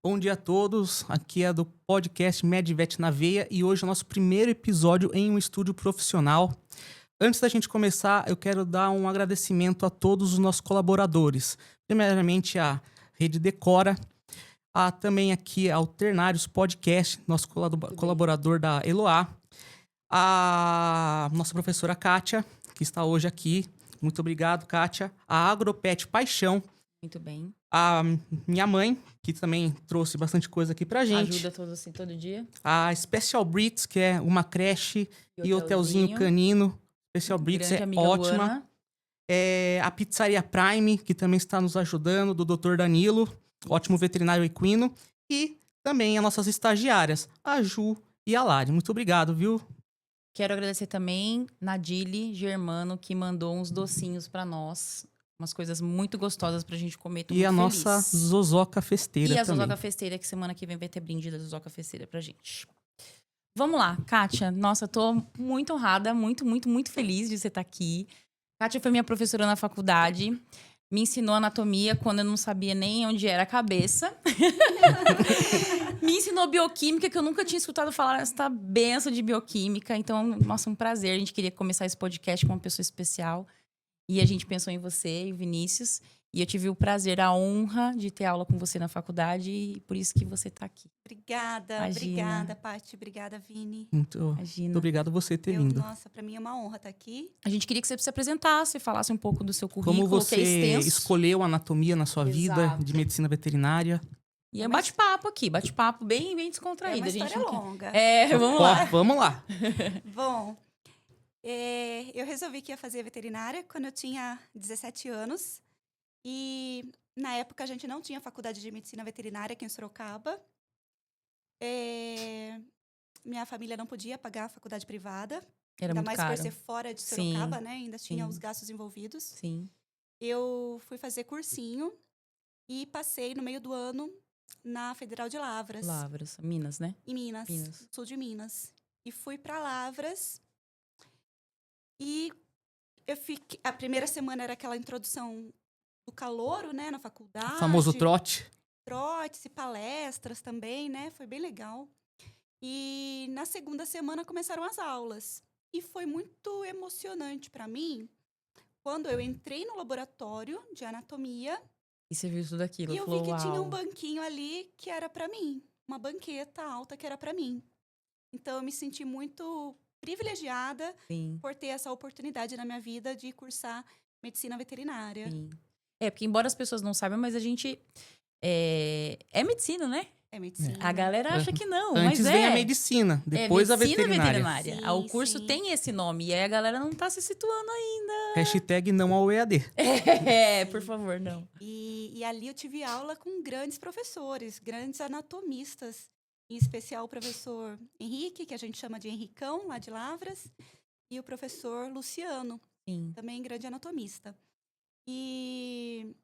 Bom dia a todos, aqui é do podcast MedVet na Veia e hoje é o nosso primeiro episódio em um estúdio profissional. Antes da gente começar, eu quero dar um agradecimento a todos os nossos colaboradores. Primeiramente a Rede Decora, também aqui a Alternários Podcast, nosso colaborador da Eloá, a nossa professora Kátia, que está hoje aqui. Muito obrigado, Kátia. A Agropet Paixão. Muito bem. A minha mãe, que também trouxe bastante coisa aqui pra gente. Ajuda todos assim todo dia. A Special Breeds, que é uma creche e hotelzinho canino. Special Breeds é ótima. Luana. A Pizzaria Prime, que também está nos ajudando, do Dr. Danilo, ótimo veterinário equino. E também as nossas estagiárias, a Ju e a Lari. Muito obrigado, viu? Quero agradecer também Nadile Germano, que mandou uns docinhos pra nós. Umas coisas muito gostosas pra gente comer. Tô e a muito nossa feliz. Zozoca Festeira também. E a Zozoca Festeira, que semana que vem vai ter brinde da Zozoca Festeira pra gente. Vamos lá, Kátia. Nossa, tô muito honrada, muito feliz de você estar aqui. Kátia foi minha professora na faculdade. Me ensinou anatomia quando eu não sabia nem onde era a cabeça. Me ensinou bioquímica, que eu nunca tinha escutado falar essa benção de bioquímica. Então, nossa, um prazer. A gente queria começar esse podcast com uma pessoa especial. E a gente pensou em você e o Vinícius. E eu tive o prazer, a honra de ter aula com você na faculdade. E por isso que você está aqui. Obrigada, Paty. Obrigada, Vini. Muito obrigado você ter vindo. Nossa, para mim é uma honra estar aqui. A gente queria que você se apresentasse, falasse um pouco do seu currículo, Como você que é extenso. escolheu anatomia na sua vida de medicina veterinária. E é um bate-papo aqui, bate-papo bem descontraído. É uma história longa. Vamos lá. Vamos lá. Bom, eu resolvi que ia fazer veterinária quando eu tinha 17 anos. E na época a gente não tinha faculdade de medicina veterinária aqui em Sorocaba. Minha família não podia pagar a faculdade privada. Era ainda muito mais caro. por ser fora de Sorocaba, Sim. né? Ainda tinha os gastos envolvidos. Sim. Eu fui fazer cursinho e passei no meio do ano na Federal de Lavras. Lavras, Minas, né? Em Minas, sul de Minas. E fui para Lavras. E a primeira semana era aquela introdução do calouro, né, na faculdade. O famoso trote. Trotes e palestras também, né? Foi bem legal. E na segunda semana começaram as aulas. E foi muito emocionante para mim quando eu entrei no laboratório de anatomia. E você viu tudo aquilo? E eu vi que tinha um banquinho ali que era para mim. Uma banqueta alta que era para mim. Então eu me senti muito privilegiada por ter essa oportunidade na minha vida de cursar medicina veterinária. Sim. Porque embora as pessoas não saibam, mas a gente... É medicina, né? É medicina. A galera acha que não, Antes mas vem a medicina, depois a veterinária. Sim, o curso tem esse nome, e aí a galera não tá se situando ainda. Hashtag não ao EAD. Por favor, não. E ali eu tive aula com grandes professores, grandes anatomistas. Em especial o professor Henrique, que a gente chama de Henricão, lá de Lavras. E o professor Luciano, também grande anatomista. E...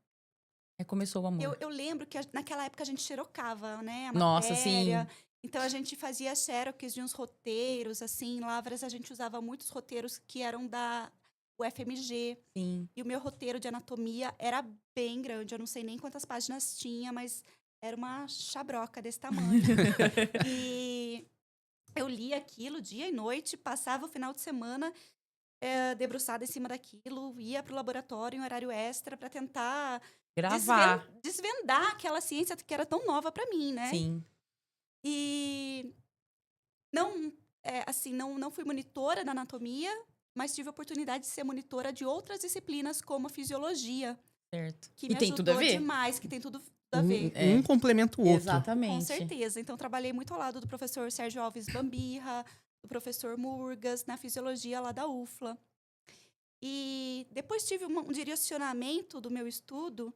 começou o amor. Eu lembro que naquela época a gente xerocava, né? A Nossa, matéria. sim. Então a gente fazia xerox de uns roteiros, assim. Em Lavras a gente usava muitos roteiros que eram da UFMG. Sim. E o meu roteiro de anatomia era bem grande. Eu não sei nem quantas páginas tinha, mas era uma chabroca desse tamanho. E eu lia aquilo dia e noite, passava o final de semana debruçada em cima daquilo, ia para o laboratório em horário extra para tentar gravar, desvendar aquela ciência que era tão nova para mim, né? Sim. E não fui monitora da anatomia, mas tive a oportunidade de ser monitora de outras disciplinas, como a fisiologia. Certo. Que me ajudou tudo a ver? Demais, que tem tudo a ver. Um complementa o outro. Exatamente. Com certeza. Então, trabalhei muito ao lado do professor Sérgio Alves Bambirra, do professor Murgas, na fisiologia lá da UFLA. E depois tive um direcionamento do meu estudo,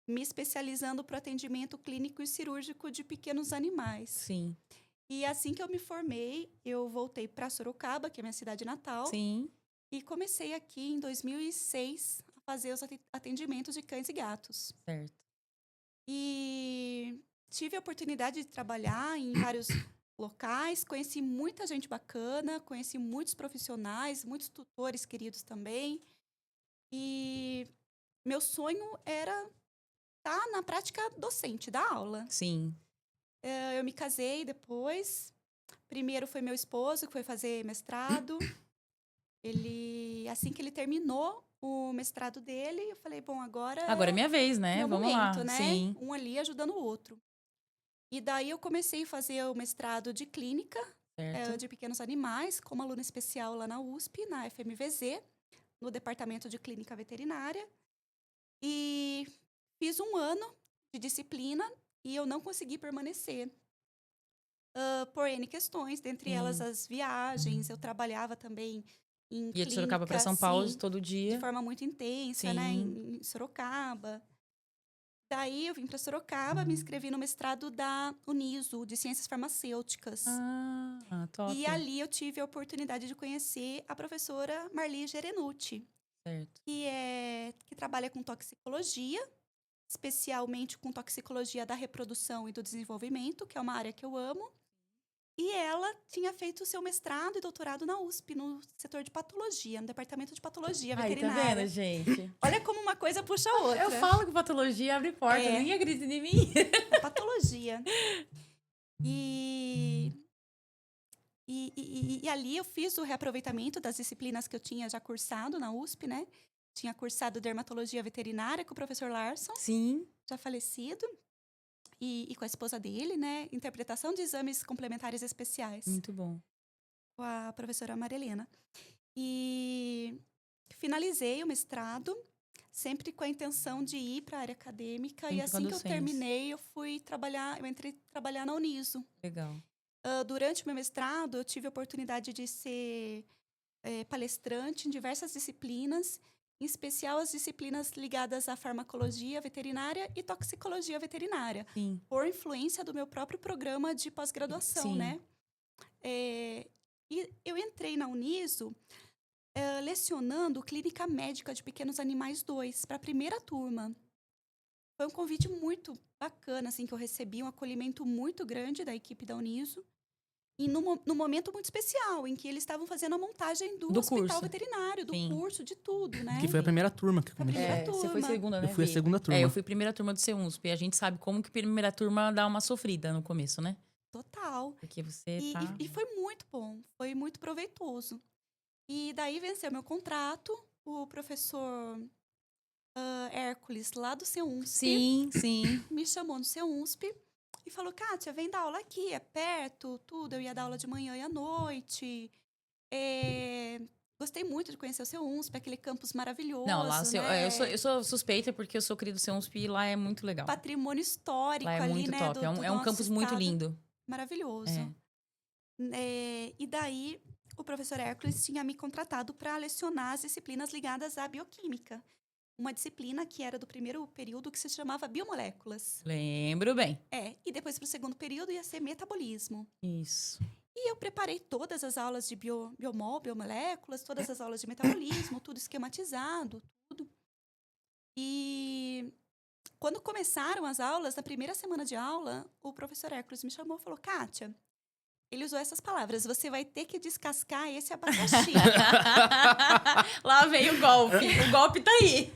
me especializando para o atendimento clínico e cirúrgico de pequenos animais. Sim. E assim que eu me formei, eu voltei para Sorocaba, que é minha cidade natal. Sim. E comecei aqui em 2006 a fazer os atendimentos de cães e gatos. Certo. E tive a oportunidade de trabalhar em vários locais, conheci muita gente bacana, conheci muitos profissionais, muitos tutores queridos também. E meu sonho era estar na prática docente da aula. Sim. Eu me casei depois. Primeiro foi meu esposo, que foi fazer mestrado. Assim que ele terminou o mestrado dele, eu falei, bom, agora Agora é minha vez, né? meu Vamos momento, lá. né? Sim. Um ali ajudando o outro. E daí eu comecei a fazer o mestrado de clínica Certo. de pequenos animais, como aluna especial lá na USP, na FMVZ, no departamento de clínica veterinária. E fiz 1 ano de disciplina e eu não consegui permanecer. Por N questões, dentre elas Sim. as viagens. Eu trabalhava também em Ia de Sorocaba para clínica, São Paulo sim, todo de dia. forma muito intensa, né, Sim. em Sorocaba. Daí eu vim para Sorocaba, me inscrevi no mestrado da Uniso, de Ciências Farmacêuticas. Top. E ali eu tive a oportunidade de conhecer a professora Marli Gerenucci, Certo. que trabalha com toxicologia, especialmente com toxicologia da reprodução e do desenvolvimento, que é uma área que eu amo. E ela tinha feito o seu mestrado e doutorado na USP, no setor de patologia, no departamento de patologia Aí, tá veterinária. vendo, gente? Olha como uma coisa puxa a outra. Eu falo que patologia abre porta, É. ninguém acredita em mim. É patologia. E ali eu fiz o reaproveitamento das disciplinas que eu tinha já cursado na USP, né? Tinha cursado dermatologia veterinária com o professor Larson, Sim. já falecido, e com a esposa dele, né? Interpretação de exames complementares especiais, Muito bom. com a professora Marilena. E finalizei o mestrado, sempre com a intenção de ir para a área acadêmica. Sempre E com a assim que eu docência. terminei, eu entrei trabalhar na Uniso. Legal. Durante o meu mestrado, eu tive a oportunidade de ser palestrante em diversas disciplinas, em especial as disciplinas ligadas à farmacologia veterinária e toxicologia veterinária, Sim. por influência do meu próprio programa de pós-graduação, Sim. né? E eu entrei na Uniso lecionando Clínica Médica de Pequenos Animais 2, para a primeira turma. Foi um convite muito bacana, assim, que eu recebi, um acolhimento muito grande da equipe da Uniso. E num momento muito especial, em que eles estavam fazendo a montagem do hospital curso. veterinário, do Sim. curso, de tudo, né? Que foi a primeira turma que eu Foi a comecei. primeira Você foi turma. segunda, né, Eu fui a Vi? segunda turma. Eu fui primeira turma do CEUNSP. E a gente sabe como que primeira turma dá uma sofrida no começo, né? Total. Porque você E, tá... e foi muito bom, foi muito proveitoso. E daí venceu meu contrato, o professor Hércules, lá do CEUNSP, Sim, sim. me chamou no CEUNSP e falou, Kátia, vem dar aula aqui, é perto, tudo. Eu ia dar aula de manhã e à noite. Gostei muito de conhecer o CEUNSP, aquele campus maravilhoso, Não, lá né? eu sou suspeita porque eu sou querido CEUNSP e lá é muito legal. Patrimônio histórico Lá é ali, muito né? top. Do É um nosso campus muito estado. lindo. Maravilhoso. E daí, o professor Hércules tinha me contratado para lecionar as disciplinas ligadas à bioquímica. Uma disciplina que era do primeiro período, que se chamava biomoléculas. Lembro bem. E depois, para o segundo período, ia ser metabolismo. Isso. E eu preparei todas as aulas de biomoléculas, todas as aulas de metabolismo, tudo esquematizado, tudo. E quando começaram as aulas, na primeira semana de aula, o professor Hércules me chamou e falou, Kátia, ele usou essas palavras, você vai ter que descascar esse abacaxi. Lá veio o golpe. O golpe tá aí.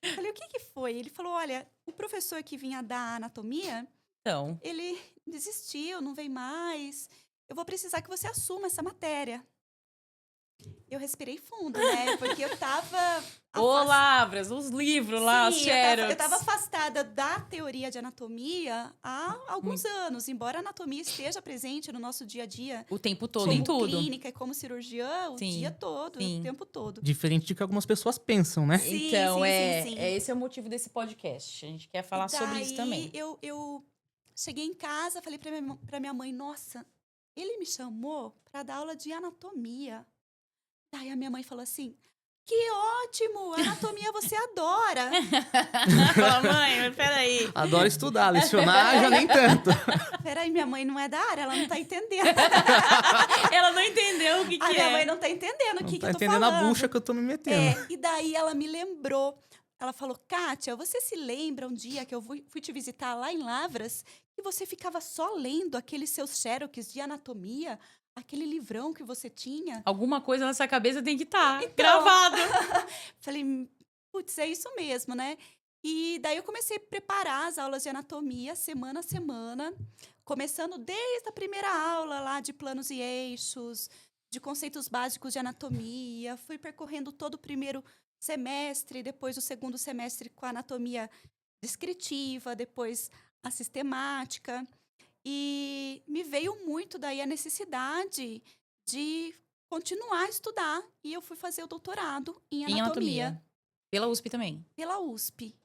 Eu falei, o que foi? Ele falou, olha, o professor que vinha dar anatomia, Então, ele desistiu, não vem mais. Eu vou precisar que você assuma essa matéria. Eu respirei fundo, né? Porque eu tava... Lavras, os livros lá, os Sim, xerox. eu tava afastada da teoria de anatomia há alguns anos. Embora a anatomia esteja presente no nosso dia a dia. O tempo todo, Como em tudo. clínica e como cirurgiã, o Sim, dia todo, sim. o tempo todo. Diferente de que algumas pessoas pensam, né? Sim, Então, sim. esse é o motivo desse podcast. A gente quer falar sobre isso também. Eu cheguei em casa, falei pra minha mãe, nossa, ele me chamou para dar aula de anatomia. Daí a minha mãe falou assim, que ótimo, anatomia você adora. Fala, mãe, mas peraí. Adoro estudar, lecionar já nem tanto. Peraí, minha mãe não é da área, ela não tá entendendo. Ela não entendeu o que A minha é. mãe não tá entendendo o que Tá eu tô entendendo falando. a bucha que eu tô me metendo. E daí ela me lembrou. Ela falou, Kátia, você se lembra um dia que eu fui te visitar lá em Lavras e você ficava só lendo aqueles seus xerox de anatomia, aquele livrão que você tinha? Alguma coisa nessa cabeça tem que estar Então, gravado. Falei, putz, é isso mesmo, né? E daí eu comecei a preparar as aulas de anatomia semana a semana, começando desde a primeira aula lá de planos e eixos, de conceitos básicos de anatomia, fui percorrendo todo o primeiro semestre, depois o segundo semestre com a anatomia descritiva, depois a sistemática. E me veio muito daí a necessidade de continuar a estudar. E eu fui fazer o doutorado em Em anatomia, anatomia. Pela USP também. pela USP.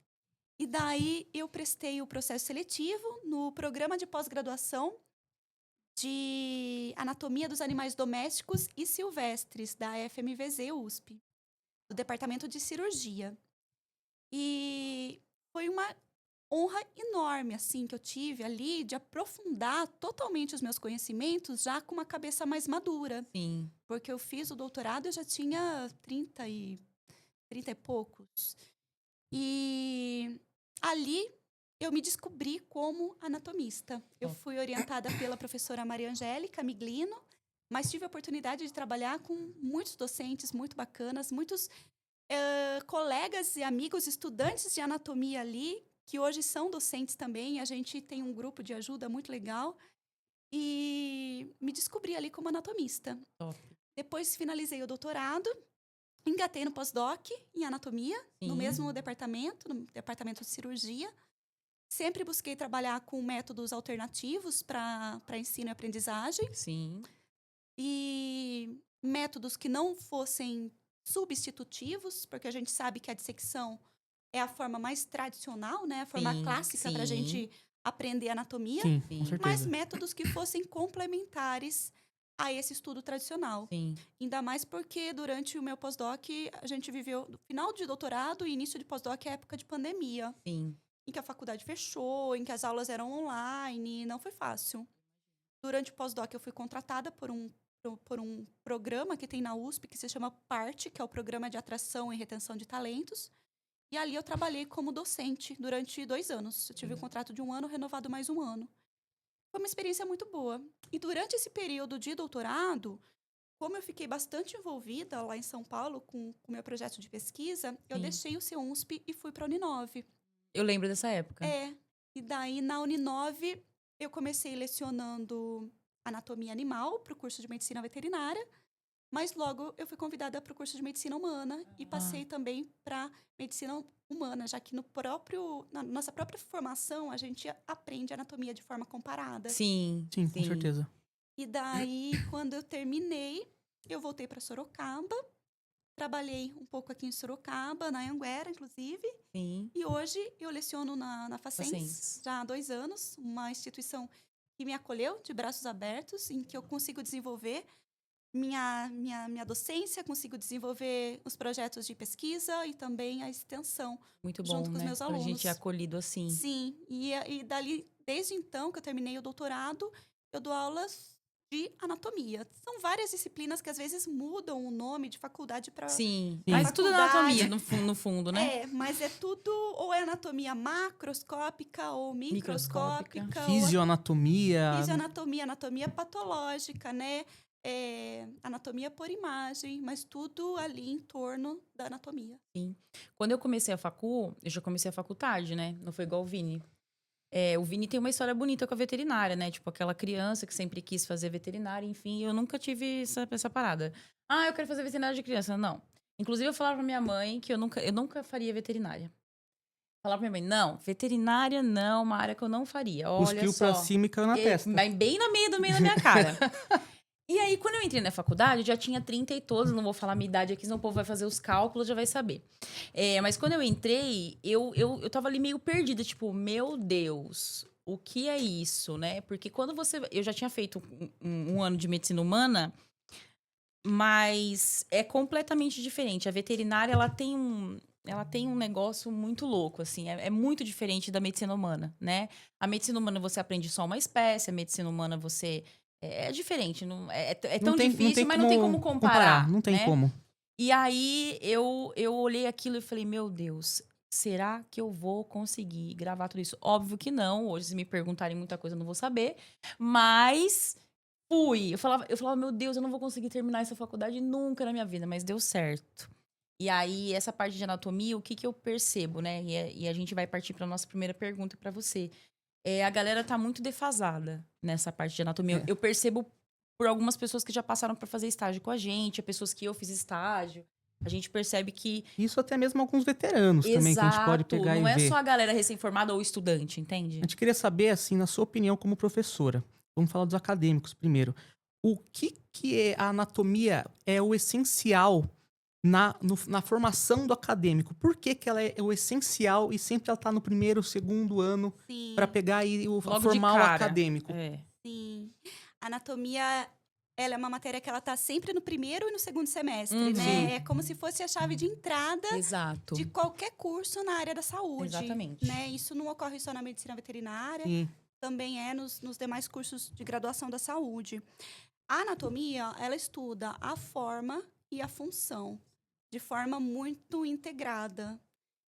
E daí eu prestei o processo seletivo no programa de pós-graduação de Anatomia dos Animais Domésticos e Silvestres, da FMVZ USP, do Departamento de Cirurgia. E foi uma honra enorme, assim, que eu tive ali de aprofundar totalmente os meus conhecimentos já com uma cabeça mais madura. Sim. Porque eu fiz o doutorado, eu já tinha 30 e poucos. E ali eu me descobri como anatomista. Eu fui orientada pela professora Maria Angélica Miglino, mas tive a oportunidade de trabalhar com muitos docentes muito bacanas, muitos colegas e amigos, estudantes de anatomia ali, que hoje são docentes também. A gente tem um grupo de ajuda muito legal. E me descobri ali como anatomista. Top. Depois finalizei o doutorado, engatei no pós-doc em anatomia, no Sim. mesmo departamento, no departamento de cirurgia. Sempre busquei trabalhar com métodos alternativos para ensino e aprendizagem. Sim. E métodos que não fossem substitutivos, porque a gente sabe que a dissecção é a forma mais tradicional, né? A forma Sim, clássica para a sim. gente aprender anatomia. Sim, Sim. com certeza. Mas métodos que fossem complementares a esse estudo tradicional. Sim. Ainda mais porque durante o meu pós-doc, a gente viveu no final de doutorado e início de pós-doc, a época de pandemia, Sim. em que a faculdade fechou, em que as aulas eram online, não foi fácil. Durante o pós-doc, eu fui contratada por um programa que tem na USP, que se chama PART, que é o Programa de Atração e Retenção de Talentos. E ali eu trabalhei como docente durante 2 anos. Eu tive um contrato de 1 ano, renovado mais 1 ano. Foi uma experiência muito boa. E durante esse período de doutorado, como eu fiquei bastante envolvida lá em São Paulo com o meu projeto de pesquisa, eu Sim. deixei o CEUNSP e fui para a Uninove. Eu lembro dessa época. E daí na Uninove eu comecei lecionando anatomia animal para o curso de medicina veterinária, mas logo eu fui convidada para o curso de medicina humana e passei também para medicina humana, já que na nossa própria formação a gente aprende anatomia de forma comparada. Sim. Sim, com certeza. E daí, quando eu terminei, eu voltei para Sorocaba. Trabalhei um pouco aqui em Sorocaba, na Anhanguera, inclusive. Sim. E hoje eu leciono na Facens, Facens. já há 2 anos. Uma instituição que me acolheu de braços abertos, em que eu consigo desenvolver minha docência, consigo desenvolver os projetos de pesquisa e também a extensão. Muito bom, junto com os né? meus Pra alunos. gente é acolhido assim. Sim, e dali, desde então que eu terminei o doutorado, eu dou aulas de anatomia. São várias disciplinas que às vezes mudam o nome de faculdade para Sim. Sim. Mas tudo é anatomia, faculdade. no fundo, né? Mas é tudo, ou é anatomia macroscópica ou microscópica. Fisioanatomia. Fisioanatomia, anatomia patológica, né? Anatomia por imagem, mas tudo ali em torno da anatomia. Quando eu comecei a eu já comecei a faculdade, né? Não foi igual o Vini. O Vini tem uma história bonita com a veterinária, né? Tipo, aquela criança que sempre quis fazer veterinária, enfim. Eu nunca tive essa parada. Ah, eu quero fazer veterinária de criança. Não. Inclusive, eu falava pra minha mãe que eu nunca faria veterinária. Falava pra minha mãe, não, veterinária não, uma área que eu não faria. Olha Cuspiu só. pra cima e caiu na testa. Mas bem no meio da minha cara. E aí, quando eu entrei na faculdade, eu já tinha 30 e todos, não vou falar a minha idade aqui, senão o povo vai fazer os cálculos, já vai saber. Mas quando eu entrei, eu tava ali meio perdida, tipo, meu Deus, o que é isso, né? Porque quando eu já tinha feito um ano de medicina humana, mas é completamente diferente. A veterinária, ela tem um negócio muito louco, assim. É muito diferente da medicina humana, né? A medicina humana você aprende só uma espécie, a medicina humana você... É diferente, é tão difícil, mas não tem como comparar. Não tem né? como. E aí, eu olhei aquilo e falei, meu Deus, será que eu vou conseguir gravar tudo isso? Óbvio que não. Hoje, se me perguntarem muita coisa, eu não vou saber. Mas fui. Eu falava, meu Deus, eu não vou conseguir terminar essa faculdade nunca na minha vida. Mas deu certo. E aí, essa parte de anatomia, o que eu percebo, né? E a gente vai partir para nossa primeira pergunta para você. a galera tá muito defasada nessa parte de anatomia. É. Eu percebo por algumas pessoas que já passaram para fazer estágio com a gente, pessoas que eu fiz estágio. A gente percebe que Isso até mesmo alguns veteranos também, que a gente pode exato, pegar não e é ver. só a galera recém-formada ou estudante, A entende? gente queria saber, assim, na sua opinião como professora, vamos falar dos acadêmicos primeiro. O que é a anatomia é o essencial na formação do acadêmico? Por que ela é o essencial e sempre ela tá no primeiro, segundo ano Sim, para pegar e Logo de formar o cara. acadêmico? sim. Anatomia, ela é uma matéria que ela tá sempre no primeiro e no segundo semestre, Uhum. né? Sim. É como se fosse a chave de entrada Exato. de qualquer curso na área da saúde. Exatamente. Né? Isso não ocorre só na medicina veterinária, Sim. também é nos demais cursos de graduação da saúde. A anatomia, ela estuda a forma e a função de forma muito integrada.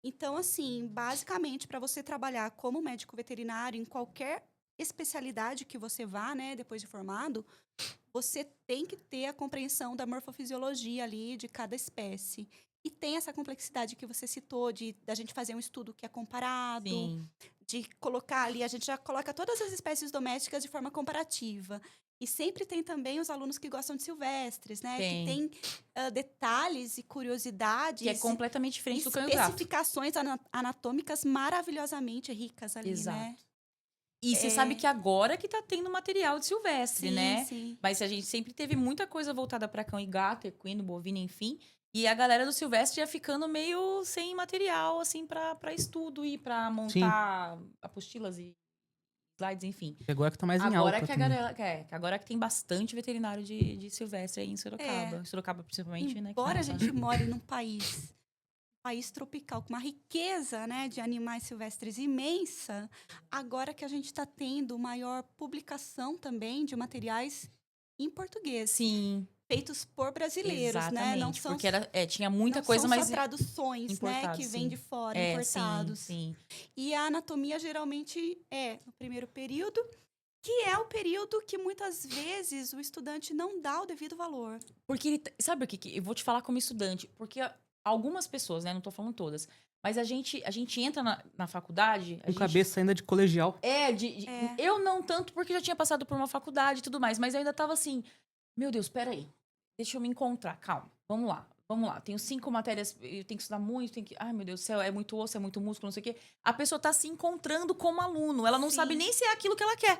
Então, assim, basicamente, para você trabalhar como médico veterinário em qualquer especialidade que você vá, né, depois de formado, você tem que ter a compreensão da morfofisiologia ali de cada espécie. E tem essa complexidade que você citou da gente fazer um estudo que é comparado, Sim. de colocar ali, a gente já coloca todas as espécies domésticas de forma comparativa. E sempre tem também os alunos que gostam de silvestres, né? Tem. Que tem detalhes e curiosidades. Que é completamente diferente do cão e o gato. Especificações anatômicas maravilhosamente ricas ali, Exato. né? E você sabe que agora que tá tendo material de silvestre, Sim, né? sim. Mas a gente sempre teve muita coisa voltada para cão e gato, equino, bovino, enfim. E a galera do silvestre ia ficando meio sem material, assim, para estudo e para montar apostilas e slides, enfim. E agora que tá mais em Agora alta que a também. galera, agora que tem bastante veterinário de silvestre aí em Sorocaba. Sorocaba, principalmente, né? que Embora a tá gente more num país tropical, com uma riqueza, né, de animais silvestres imensa, agora que a gente está tendo maior publicação também de materiais em português, Sim, feitos por brasileiros, exatamente. né? Não são, Porque tinha muita não coisa, são mas só traduções, né, importados, que vêm sim. de fora, Sim, importados. sim. E a anatomia geralmente é no primeiro período, que é o período que muitas vezes o estudante não dá o devido valor. Porque sabe o que eu vou te falar como estudante? Porque algumas pessoas, né? Não tô falando todas. Mas a gente entra na faculdade. Com cabeça ainda de colegial. Eu não tanto, porque já tinha passado por uma faculdade e tudo mais. Mas eu ainda tava assim: meu Deus, peraí. Deixa eu me encontrar. Calma. Vamos lá. Vamos lá. Tenho 5 matérias. Eu tenho que estudar muito. Ai, meu Deus do céu. É muito osso, é muito músculo, não sei o quê. A pessoa tá se encontrando como aluno. Ela não Sim. sabe nem se é aquilo que ela quer.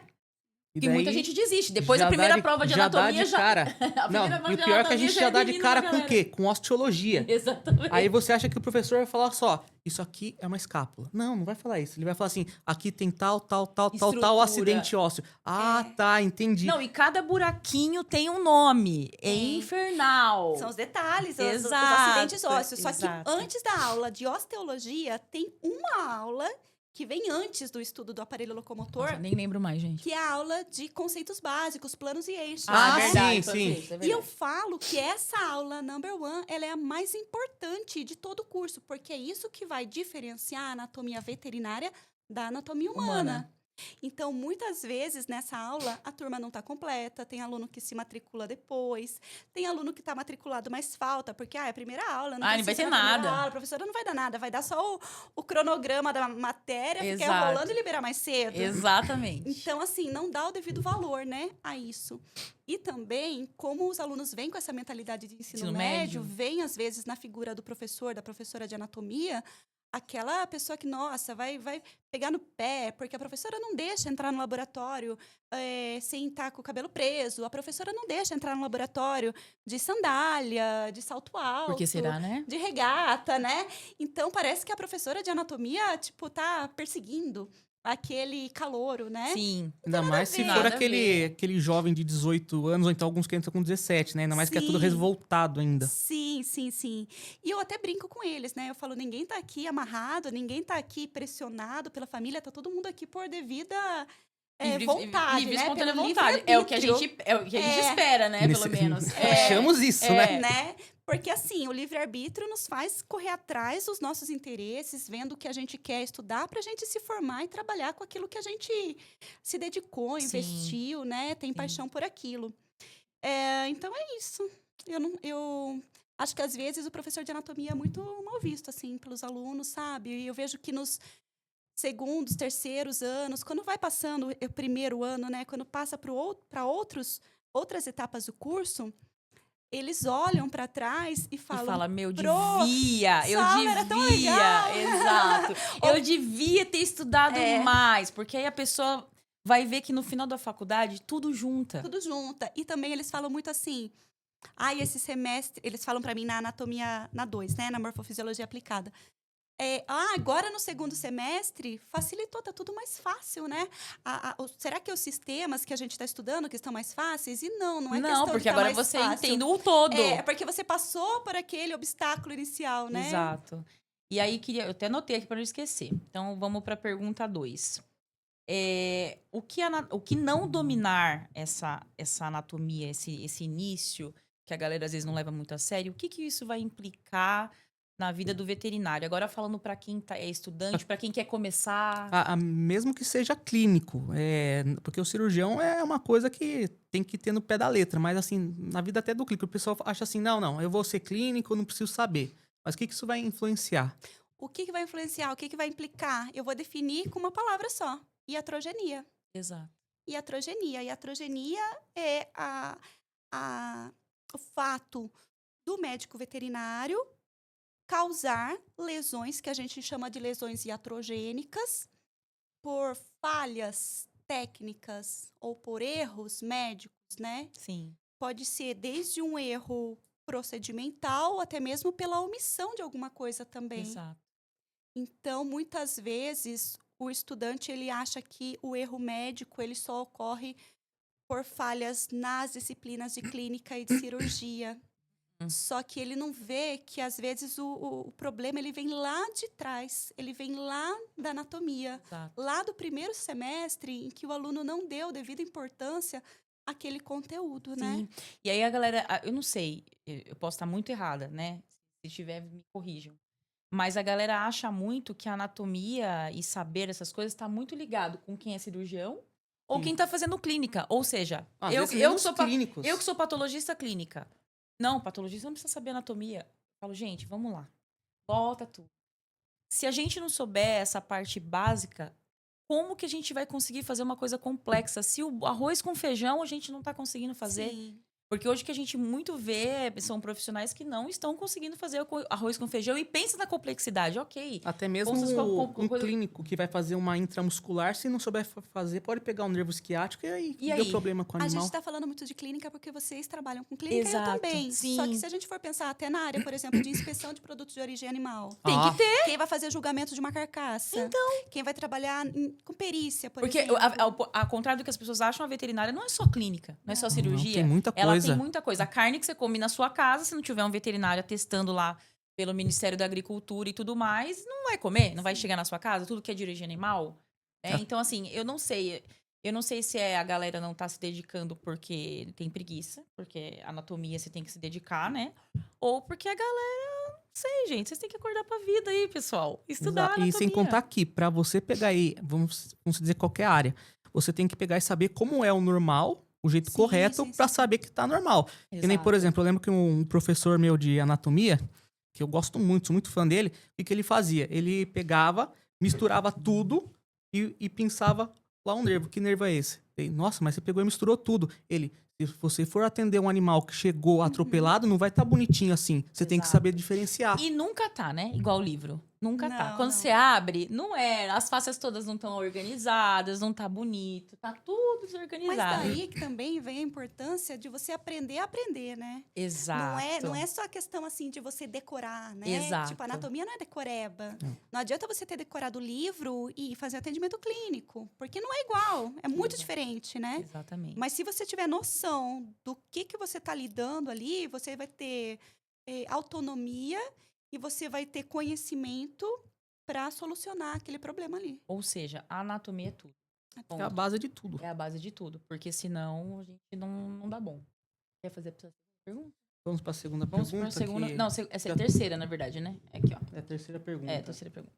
E Porque daí, muita gente desiste. Depois já a primeira dá prova de já dá anatomia de cara. A Não, primeira prova e o de pior é que a anatomia gente já já é dá de elimina cara uma com o galera. quê? Com osteologia. Exatamente. Aí você acha que o professor vai falar só, isso aqui é uma escápula. Não, não vai falar isso. Ele vai falar assim, aqui tem tal Estrutura. acidente ósseo. Ah, tá, entendi. Não, e cada buraquinho tem um nome. É Tem. infernal. São os detalhes, os Exato, acidentes ósseos. Só exato. que antes da aula de osteologia, tem uma aula que vem antes do estudo do aparelho locomotor, Nossa, nem lembro mais, gente. que é a aula de conceitos básicos, planos e eixos. Ah, né? sim, foi sim. isso, é E eu verdade. falo que essa aula number one, ela é a mais importante de todo o curso, porque é isso que vai diferenciar a anatomia veterinária da anatomia humana. Então, muitas vezes, nessa aula, a turma não está completa, tem aluno que se matricula depois, tem aluno que está matriculado, mas falta, porque é a primeira aula, não não vai precisa ter na primeira nada. aula, a professora não vai dar nada, vai dar só o cronograma da matéria, ficar Exato. enrolando e liberar mais cedo. Exatamente. Então, assim, não dá o devido valor, né, a isso. E também, como os alunos vêm com essa mentalidade de ensino médio, vem, às vezes, na figura do professor, da professora de anatomia, aquela pessoa que, nossa, vai pegar no pé, porque a professora não deixa entrar no laboratório sem estar com o cabelo preso, a professora não deixa entrar no laboratório de sandália, de salto alto. Por que será, né? De regata, né? Então, parece que a professora de anatomia, tipo, tá perseguindo aquele calouro, né? Sim. Ainda mais se Nada for a ver. aquele jovem de 18 anos, ou então alguns que entram com 17, né? Ainda mais que é tudo Sim. revoltado ainda. Sim, sim, sim. E eu até brinco com eles, né? Eu falo, ninguém tá aqui amarrado, ninguém tá aqui pressionado pela família, tá todo mundo aqui por devida vontade, livre, né? espontânea Pelo vontade. É o que a livre-arbítrio. gente espera, né? Nesse- Pelo menos. Achamos isso, né? Né? Porque, assim, o livre-arbítrio nos faz correr atrás dos nossos interesses, vendo o que a gente quer estudar, para a gente se formar e trabalhar com aquilo que a gente se dedicou, Sim. investiu, né? Tem paixão por aquilo. Então, é isso. Eu acho que, às vezes, o professor de anatomia é muito mal visto, assim, pelos alunos, sabe? E eu vejo que segundos, terceiros anos, quando vai passando o primeiro ano, né? Quando passa para outras etapas do curso, eles olham para trás e E falam, fala, meu, Pro, eu sabe, era tão devia, legal. exato. Eu devia ter estudado É. mais, porque aí a pessoa vai ver que no final da faculdade tudo junta. tudo junta. E também eles falam muito assim, esse semestre, eles falam para mim na anatomia, na 2, né? Na morfofisiologia aplicada. Agora no segundo semestre facilitou, tá tudo mais fácil, né? Será que os sistemas que a gente está estudando que estão mais fáceis? E não é Não, questão porque de tá agora mais você fácil. entende o todo. É porque você passou por aquele obstáculo inicial, né? Exato. E aí, eu até anotei aqui para não esquecer. Então, vamos para a pergunta 2. O que não dominar essa anatomia, esse início, que a galera às vezes não leva muito a sério, o que isso vai implicar na vida do veterinário? Agora falando para quem é estudante, para quem quer começar. Mesmo que seja clínico, porque o cirurgião é uma coisa que tem que ter no pé da letra, mas assim, na vida até do clínico, o pessoal acha assim, não, eu vou ser clínico, eu não preciso saber. Mas o que isso vai influenciar? O que vai influenciar? O que vai implicar? Eu vou definir com uma palavra só: iatrogenia. Exato. Iatrogenia. Iatrogenia é o fato do médico veterinário causar lesões, que a gente chama de lesões iatrogênicas, por falhas técnicas ou por erros médicos, né? Sim. Pode ser desde um erro procedimental até mesmo pela omissão de alguma coisa também. Exato. Então, muitas vezes, o estudante ele acha que o erro médico ele só ocorre por falhas nas disciplinas de clínica e de cirurgia. Só que ele não vê que, às vezes, o problema ele vem lá de trás, ele vem lá da anatomia, Exato. lá do primeiro semestre, em que o aluno não deu devida importância àquele conteúdo, né? Sim. E aí a galera, eu não sei, eu posso estar muito errada, né? Se tiver, me corrijam. Mas a galera acha muito que a anatomia e saber essas coisas está muito ligado com quem é cirurgião ou Sim. quem está fazendo clínica. Ou seja, Às eu vezes que nem os sou clínicos. eu que sou patologista clínica. Não, patologista não precisa saber anatomia. Eu falo, gente, vamos lá. Volta tudo. Se a gente não souber essa parte básica, como que a gente vai conseguir fazer uma coisa complexa? Se o arroz com feijão a gente não está conseguindo fazer. Sim. Porque hoje que a gente muito vê são profissionais que não estão conseguindo fazer arroz com feijão e pensa na complexidade, ok. Até mesmo Ou vocês um clínico que vai fazer uma intramuscular, se não souber fazer, pode pegar um nervo esquiático e aí deu problema com o A animal. gente está falando muito de clínica porque vocês trabalham com clínica e eu Exato, também. sim. Só que se a gente for pensar até na área, por exemplo, de inspeção de produtos de origem animal. Tem que ter. Quem vai fazer julgamento de uma carcaça? Então. Quem vai trabalhar com perícia, por Porque, exemplo. ao contrário do que as pessoas acham, a veterinária não é só clínica, não é só cirurgia. Tem muita Ela coisa. tem muita coisa. A carne que você come na sua casa, se não tiver um veterinário testando lá pelo Ministério da Agricultura e tudo mais, não vai comer, não vai chegar na sua casa, tudo que é de origem animal. Né? Então, assim, eu não sei se a galera não tá se dedicando porque tem preguiça, porque anatomia você tem que se dedicar, né? Ou porque a galera, não sei, gente, vocês têm que acordar pra vida aí, pessoal. Estudar Exato. anatomia. E sem contar que, pra você pegar aí, vamos dizer qualquer área, você tem que pegar e saber como é o normal, o jeito Sim, correto, sim, pra sim. saber que tá normal. E nem, por Exato. exemplo, eu lembro que um professor meu de anatomia, que eu gosto muito, sou muito fã dele, o que ele fazia? Ele pegava, misturava tudo e pensava lá um nervo. Que nervo é esse? Nossa, mas você pegou e misturou tudo. Ele, se você for atender um animal que chegou atropelado, não vai estar bonitinho assim. Você tem que Exato. saber diferenciar. E nunca tá, né? Igual o livro. Nunca tá. Não, Quando não. você abre, não é. As faces todas não estão organizadas, não tá bonito, tá tudo Mas desorganizado. daí que também vem a importância de você aprender a aprender, né? Exato. Não é só a questão assim de você decorar, né? Exato. Tipo, a anatomia não é decoreba. Não adianta você ter decorado o livro e fazer atendimento clínico, porque não é igual, é muito Exato. diferente, né? Exatamente. Mas se você tiver noção do que você está lidando ali, você vai ter autonomia e você vai ter conhecimento para solucionar aquele problema ali. Ou seja, a anatomia é tudo. É a base de tudo. É a base de tudo. Porque senão a gente não dá bom. Quer fazer a segunda pergunta? Vamos para a segunda Vamos pergunta. para a segunda. que- Não, essa é a terceira, na verdade, né? Aqui, ó. É a terceira pergunta. É a terceira pergunta.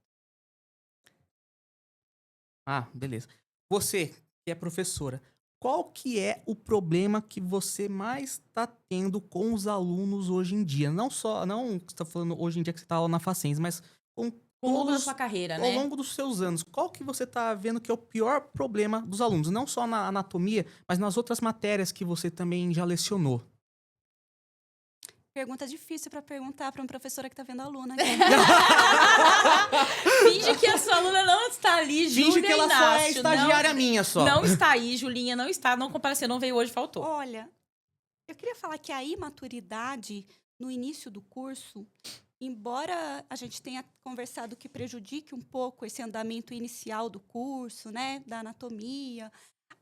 Ah, beleza. Você, que é professora, qual que é o problema que você mais está tendo com os alunos hoje em dia? Não que você está falando hoje em dia que você está lá na Facens, mas com Ao longo da todos, sua carreira, ao né? longo dos seus anos, qual que você tá vendo que é o pior problema dos alunos? Não só na anatomia, mas nas outras matérias que você também já lecionou. Pergunta difícil para perguntar para uma professora que tá vendo a aluna aqui. Finge que a sua aluna não está ali, Júlia Finge que ela só é Inácio. estagiária minha só. Não está aí, Julinha não está, não compareceu, não veio hoje, faltou. Olha, eu queria falar que a imaturidade no início do curso, embora a gente tenha conversado que prejudique um pouco esse andamento inicial do curso, né, da anatomia,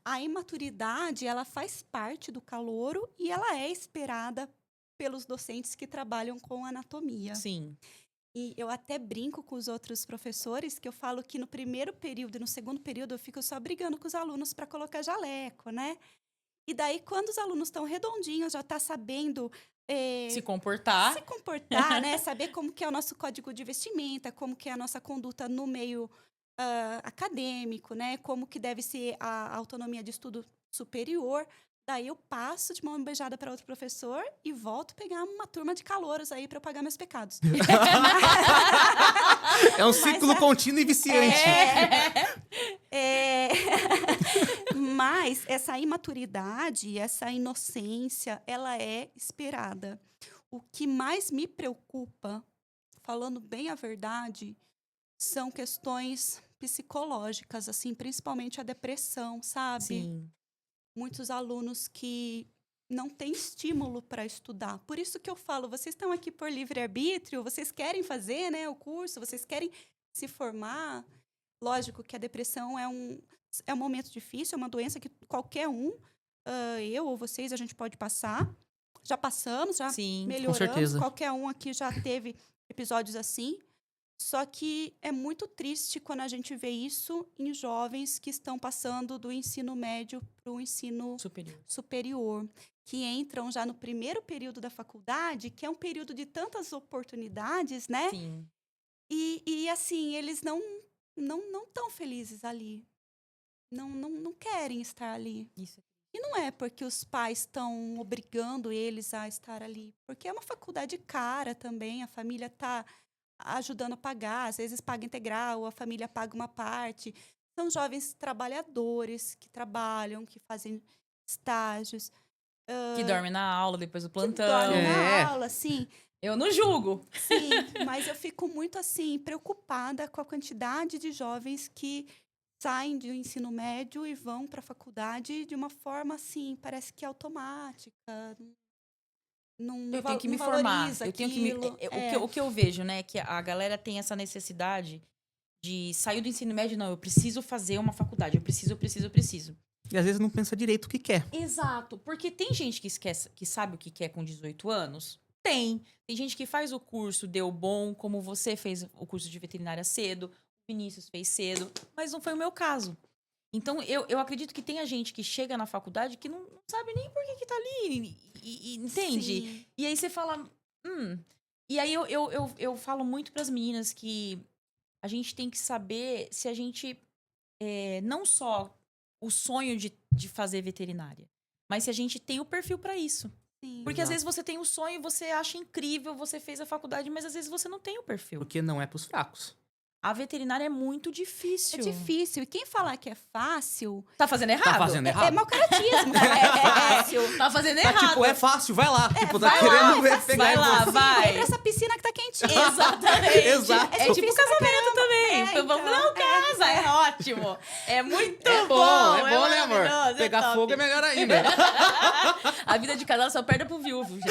a imaturidade, ela faz parte do calouro e ela é esperada pelos docentes que trabalham com anatomia. Sim. E eu até brinco com os outros professores que eu falo que no primeiro período e no segundo período eu fico só brigando com os alunos para colocar jaleco, né? E daí, quando os alunos estão redondinhos, já tá sabendo Se comportar. se comportar, né? Saber como que é o nosso código de vestimenta, como que é a nossa conduta no meio acadêmico, né? Como que deve ser a autonomia de estudo superior. Daí eu passo de mão beijada para outro professor e volto a pegar uma turma de calouros aí para eu pagar meus pecados. É um ciclo contínuo e viciante. Mas essa imaturidade, essa inocência, ela é esperada. O que mais me preocupa, falando bem a verdade, são questões psicológicas, assim, principalmente a depressão, sabe? Sim. Muitos alunos que não têm estímulo para estudar. Por isso que eu falo, vocês estão aqui por livre-arbítrio, vocês querem fazer, né, o curso, vocês querem se formar. Lógico que a depressão é um momento difícil, é uma doença que qualquer um, eu ou vocês, a gente pode passar. Já passamos, já Sim, melhoramos. com certeza. Qualquer um aqui já teve episódios assim. Só que é muito triste quando a gente vê isso em jovens que estão passando do ensino médio para o ensino superior, que entram já no primeiro período da faculdade, que é um período de tantas oportunidades, né? Sim. E assim, eles não estão felizes ali. Não querem estar ali. Isso. E não é porque os pais estão obrigando eles a estar ali, porque é uma faculdade cara também, a família está ajudando a pagar, às vezes paga integral, a família paga uma parte. São jovens trabalhadores que trabalham, que fazem estágios. Que dorme na aula depois do plantão. Que dormem É. na aula, sim. Eu não julgo. Sim, mas eu fico muito, assim, preocupada com a quantidade de jovens que saem do ensino médio e vão para a faculdade de uma forma, assim, parece que automática. Eu tenho que me formar. Eu tenho que me... O que eu vejo, né, é que a galera tem essa necessidade de sair do ensino médio, não, eu preciso fazer uma faculdade, eu preciso. E às vezes não pensa direito o que quer. Exato, porque tem gente que esquece, que sabe o que quer com 18 anos? Tem gente que faz o curso, deu bom, como você fez o curso de veterinária cedo, o Vinícius fez cedo, mas não foi o meu caso. Então, eu acredito que tem a gente que chega na faculdade que não sabe nem por que tá ali, entende? Sim. E aí você fala, E aí eu falo muito pras meninas que a gente tem que saber se a gente, não só o sonho de fazer veterinária, mas se a gente tem o perfil pra isso. Sim. Porque às vezes você tem o sonho, você acha incrível, você fez a faculdade, mas às vezes você não tem o perfil. Porque não é pros fracos. A veterinária é muito difícil. É difícil. E quem falar que é fácil Tá fazendo errado. Tá fazendo errado. é mau caratismo. É fácil. Tá fazendo Tá errado. tipo, é fácil, vai lá. Tipo, tá vai querendo lá, pegar vai em lá, você. vai. Vem pra essa piscina que tá quentinha. Exatamente. Exato. É tipo difícil pra casamento também. É, Vamos então, não casa, é ótimo. É muito É bom, bom, né, amor? maravilhoso, Pegar top. fogo é melhor ainda. A vida de casal só perde pro viúvo, gente.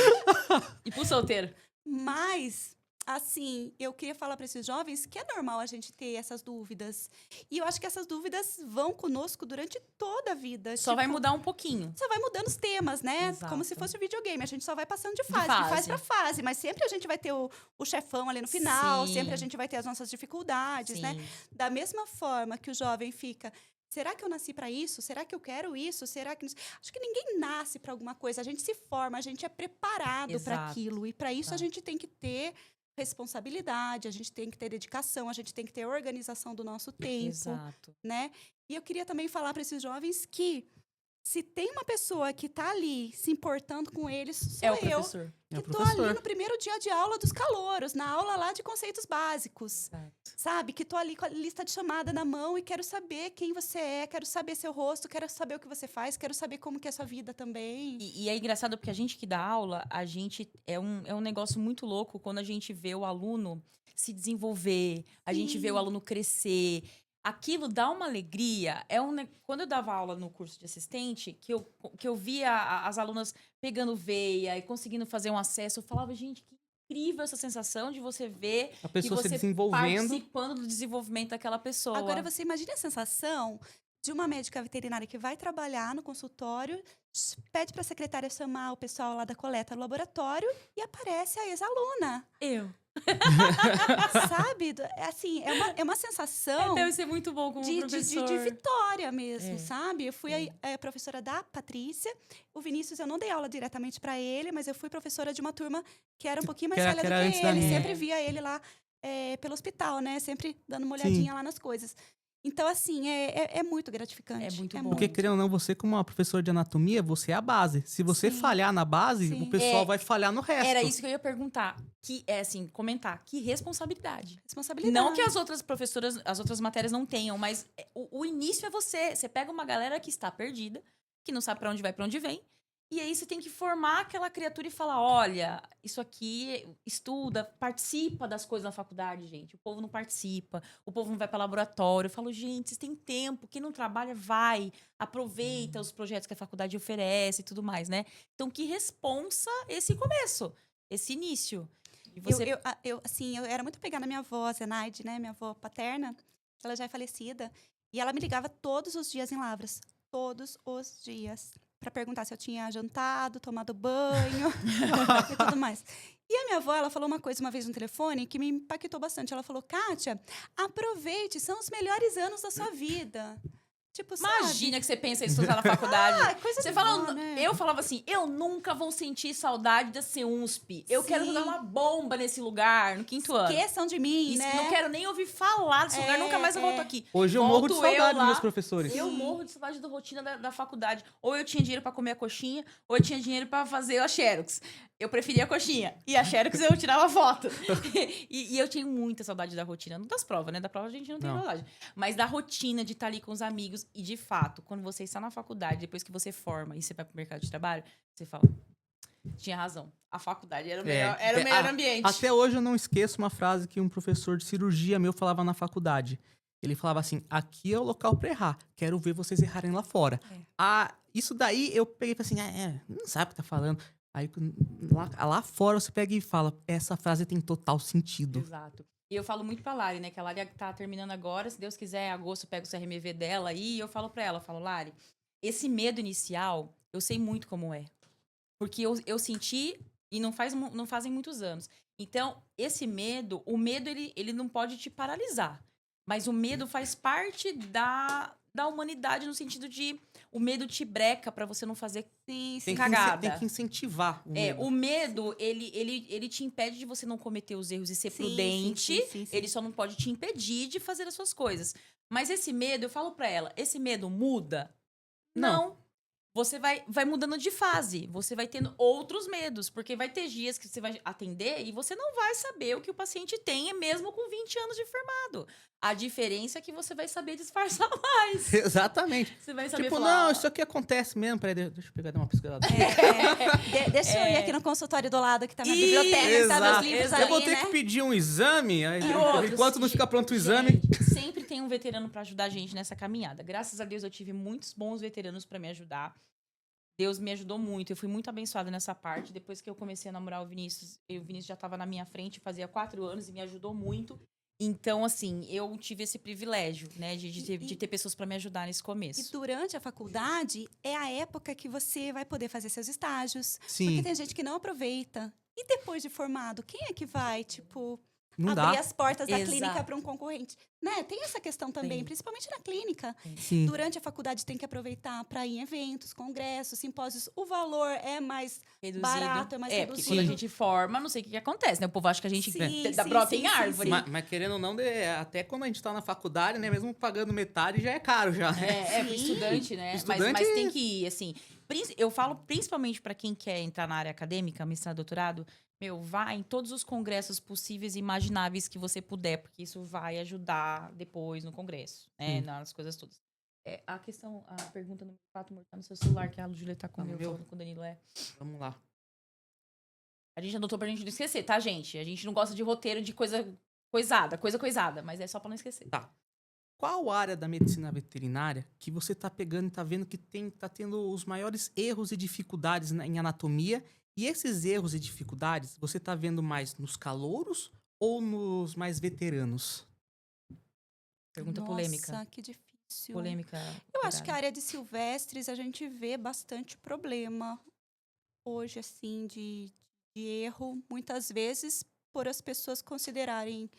E pro solteiro. Mas, assim, eu queria falar para esses jovens que é normal a gente ter essas dúvidas. E eu acho que essas dúvidas vão conosco durante toda a vida. Só vai mudar um pouquinho. Só vai mudando os temas, né? Exato. Como se fosse um videogame. A gente só vai passando de fase. fase para fase. Mas sempre a gente vai ter o chefão ali no final. Sim. Sempre a gente vai ter as nossas dificuldades, né? Sim. Da mesma forma que o jovem fica... Será que eu nasci para isso? Será que eu quero isso? Será que... Acho que ninguém nasce para alguma coisa. A gente se forma, a gente é preparado para Exato. aquilo. E para isso a Exato. gente tem que ter responsabilidade, a gente tem que ter dedicação, a gente tem que ter organização do nosso tempo, Exato. né? E eu queria também falar para esses jovens que se tem uma pessoa que tá ali se importando com eles, sou É o eu. professor. É o Que tô professor. ali no primeiro dia de aula dos calouros, na aula lá de conceitos básicos. Exato. Sabe? Que tô ali com a lista de chamada na mão e quero saber quem você é, quero saber seu rosto, quero saber o que você faz, quero saber como que é a sua vida também. E é engraçado porque a gente que dá aula, a gente é um negócio muito louco quando a gente vê o aluno se desenvolver, a gente vê o aluno crescer. Aquilo dá uma alegria. Quando eu dava aula no curso de assistente, que eu via as alunas pegando veia e conseguindo fazer um acesso, eu falava, gente, que incrível essa sensação de você ver A e pessoa se você desenvolvendo. participando do desenvolvimento daquela pessoa. Agora você imagina a sensação de uma médica veterinária que vai trabalhar no consultório, pede para a secretária chamar o pessoal lá da coleta do laboratório e aparece a ex-aluna. Eu. Sabe? É assim, é uma sensação Deve ser muito bom como de professor. vitória mesmo, É. sabe? Eu fui a professora da Patrícia. O Vinícius, eu não dei aula diretamente para ele, mas eu fui professora de uma turma que era um pouquinho mais Que era- velha que era do antes que da ele. minha. Sempre via ele lá pelo hospital, né? Sempre dando uma olhadinha lá nas coisas. Então, assim, é muito gratificante. É muito bom. Porque, querendo ou não, você como uma professora de anatomia, você é a base. Se você Sim. falhar na base, Sim. o pessoal É, vai falhar no resto. Era isso que eu ia perguntar. Que é assim, comentar. Que responsabilidade. Responsabilidade. Não que as outras professoras, as outras matérias não tenham, mas o início é você. Você pega uma galera que está perdida, que não sabe pra onde vai, pra onde vem. E aí você tem que formar aquela criatura e falar, olha, isso aqui, estuda, participa das coisas na faculdade, gente. O povo não participa, o povo não vai para laboratório. Eu falo, gente, vocês têm tempo, quem não trabalha, vai. Aproveita os projetos que a faculdade oferece e tudo mais, né? Então, que responsa esse começo, esse início. E você... Assim, eu era muito apegada à minha avó, Zenaide, né? Minha avó paterna. Ela já é falecida. E ela me ligava todos os dias em Lavras. Todos os dias. Para perguntar se eu tinha jantado, tomado banho e tudo mais. E a minha avó, ela falou uma coisa uma vez no telefone que me impactou bastante. Ela falou, Kátia, aproveite, são os melhores anos da sua vida. Tipo, Imagina que você pensa isso na faculdade. coisa Você de fala, vó, né? eu falava assim, eu nunca vou sentir saudade da CEUNSP. Eu quero Sim. jogar uma bomba nesse lugar, no 5º ano. Esqueçam de mim, Isso, né? Não quero nem ouvir falar desse lugar, nunca mais eu volto aqui. Hoje eu morro de Volto eu saudade dos lá, meus professores. Eu morro de saudade da rotina da faculdade. Ou eu tinha dinheiro pra comer a coxinha, ou eu tinha dinheiro pra fazer a xerox. Eu preferia a coxinha. E a xerox eu tirava foto. e eu tinha muita saudade da rotina. Não das provas, né? Da prova a gente não tem saudade. Mas da rotina de estar ali com os amigos. E, de fato, quando você está na faculdade, depois que você forma e você vai pro mercado de trabalho, você fala... Tinha razão. A faculdade era o melhor ambiente. Até hoje eu não esqueço uma frase que um professor de cirurgia meu falava na faculdade. Ele falava assim, aqui é o local pra errar. Quero ver vocês errarem lá fora. Isso daí eu peguei e falei assim, não sabe o que tá falando. Aí lá fora você pega e fala, essa frase tem total sentido. Exato. E eu falo muito pra Lari, né? Que a Lari tá terminando agora. Se Deus quiser, em agosto, eu pego o CRMV dela aí. E eu falo pra ela, eu falo, Lari, esse medo inicial, eu sei muito como é. Porque eu senti, e não fazem muitos anos. Então, esse medo, o medo, ele não pode te paralisar. Mas o medo faz parte da humanidade, no sentido de... O medo te breca pra você não fazer cagada. Tem que incentivar o medo. O medo, ele te impede de você não cometer os erros e ser prudente. Sim. Ele só não pode te impedir de fazer as suas coisas. Mas esse medo, eu falo pra ela, esse medo muda? Não. Você vai mudando de fase. Você vai tendo outros medos. Porque vai ter dias que você vai atender e você não vai saber o que o paciente tem, mesmo com 20 anos de formado. A diferença é que você vai saber disfarçar mais. Exatamente. Você vai saber Tipo, falar... não, isso aqui acontece mesmo. Peraí, deixa eu pegar uma pesquisada. Deixa eu ir aqui no consultório do lado, que tá na biblioteca, tá meus livros ali, Eu vou ter né? que pedir um exame, aí, outros, enquanto não ficar pronto o exame. Gente, sempre tem um veterano pra ajudar a gente nessa caminhada. Graças a Deus eu tive muitos bons veteranos pra me ajudar. Deus me ajudou muito. Eu fui muito abençoada nessa parte. Depois que eu comecei a namorar o Vinícius já tava na minha frente, fazia 4 anos e me ajudou muito. Então, assim, eu tive esse privilégio, né, de ter pessoas para me ajudar nesse começo. E durante a faculdade é a época que você vai poder fazer seus estágios. Sim. Porque tem gente que não aproveita. E depois de formado, quem é que vai, tipo, Não abrir dá. as portas da Exato. clínica para um concorrente? Né? Tem essa questão também, Tem. principalmente na clínica. Sim. Durante a faculdade tem que aproveitar para ir em eventos, congressos, simpósios. O valor é mais Reduzido. barato, é mais porque reduzido. quando a gente forma, não sei o que acontece, né? O povo acha que a gente Sim, brota sim, em árvore. Mas querendo ou não, até quando a gente tá na faculdade, né? Mesmo pagando metade, já é caro já. Pro Sim. estudante, né? Estudante- Mas tem que ir, assim... Eu falo principalmente para quem quer entrar na área acadêmica, mestrado, doutorado, Meu, vá em todos os congressos possíveis e imagináveis que você puder, porque isso vai ajudar depois no congresso, né? Sim. Nas coisas todas. A pergunta número 4, amor, tá no seu celular, que a Júlia tá com Tá o no meu, meu? falando com o Danilo, Vamos lá. A gente anotou pra gente não esquecer, tá, gente? A gente não gosta de roteiro de coisa coisada, mas é só pra não esquecer. Tá. Qual área da medicina veterinária que você tá pegando e tá vendo que tá tendo os maiores erros e dificuldades em anatomia? E esses erros e dificuldades, você tá vendo mais nos calouros ou nos mais veteranos? Pergunta Nossa, polêmica. que difícil. Polêmica. Eu acho que a cuidado. área de silvestres a gente vê bastante problema hoje, assim, de erro, muitas vezes por as pessoas considerarem,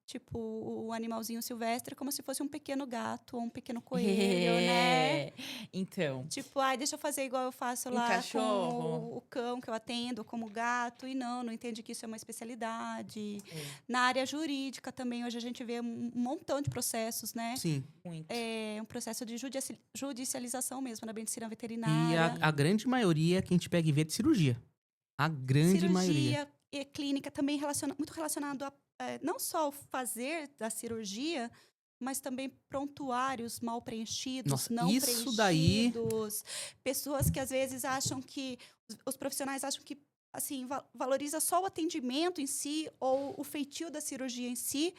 tipo, o animalzinho silvestre como se fosse um pequeno gato ou um pequeno coelho, né? Então, Tipo, ai, deixa eu fazer igual eu faço um lá com cachorro. o cão que eu atendo, como gato, e não entende que isso é uma especialidade. É, Na área jurídica também, hoje a gente vê um montão de processos, né? Sim. muito. É um processo de judicialização mesmo na medicina E veterinária. a grande maioria que a gente pega e vê é de cirurgia. A grande maioria. Cirurgia e clínica também muito relacionado a não só o fazer da cirurgia, mas também prontuários mal preenchidos, Nossa, não isso daí. preenchidos. Pessoas que às vezes acham que, os profissionais acham que, assim, valoriza só o atendimento em si ou o feitio da cirurgia em si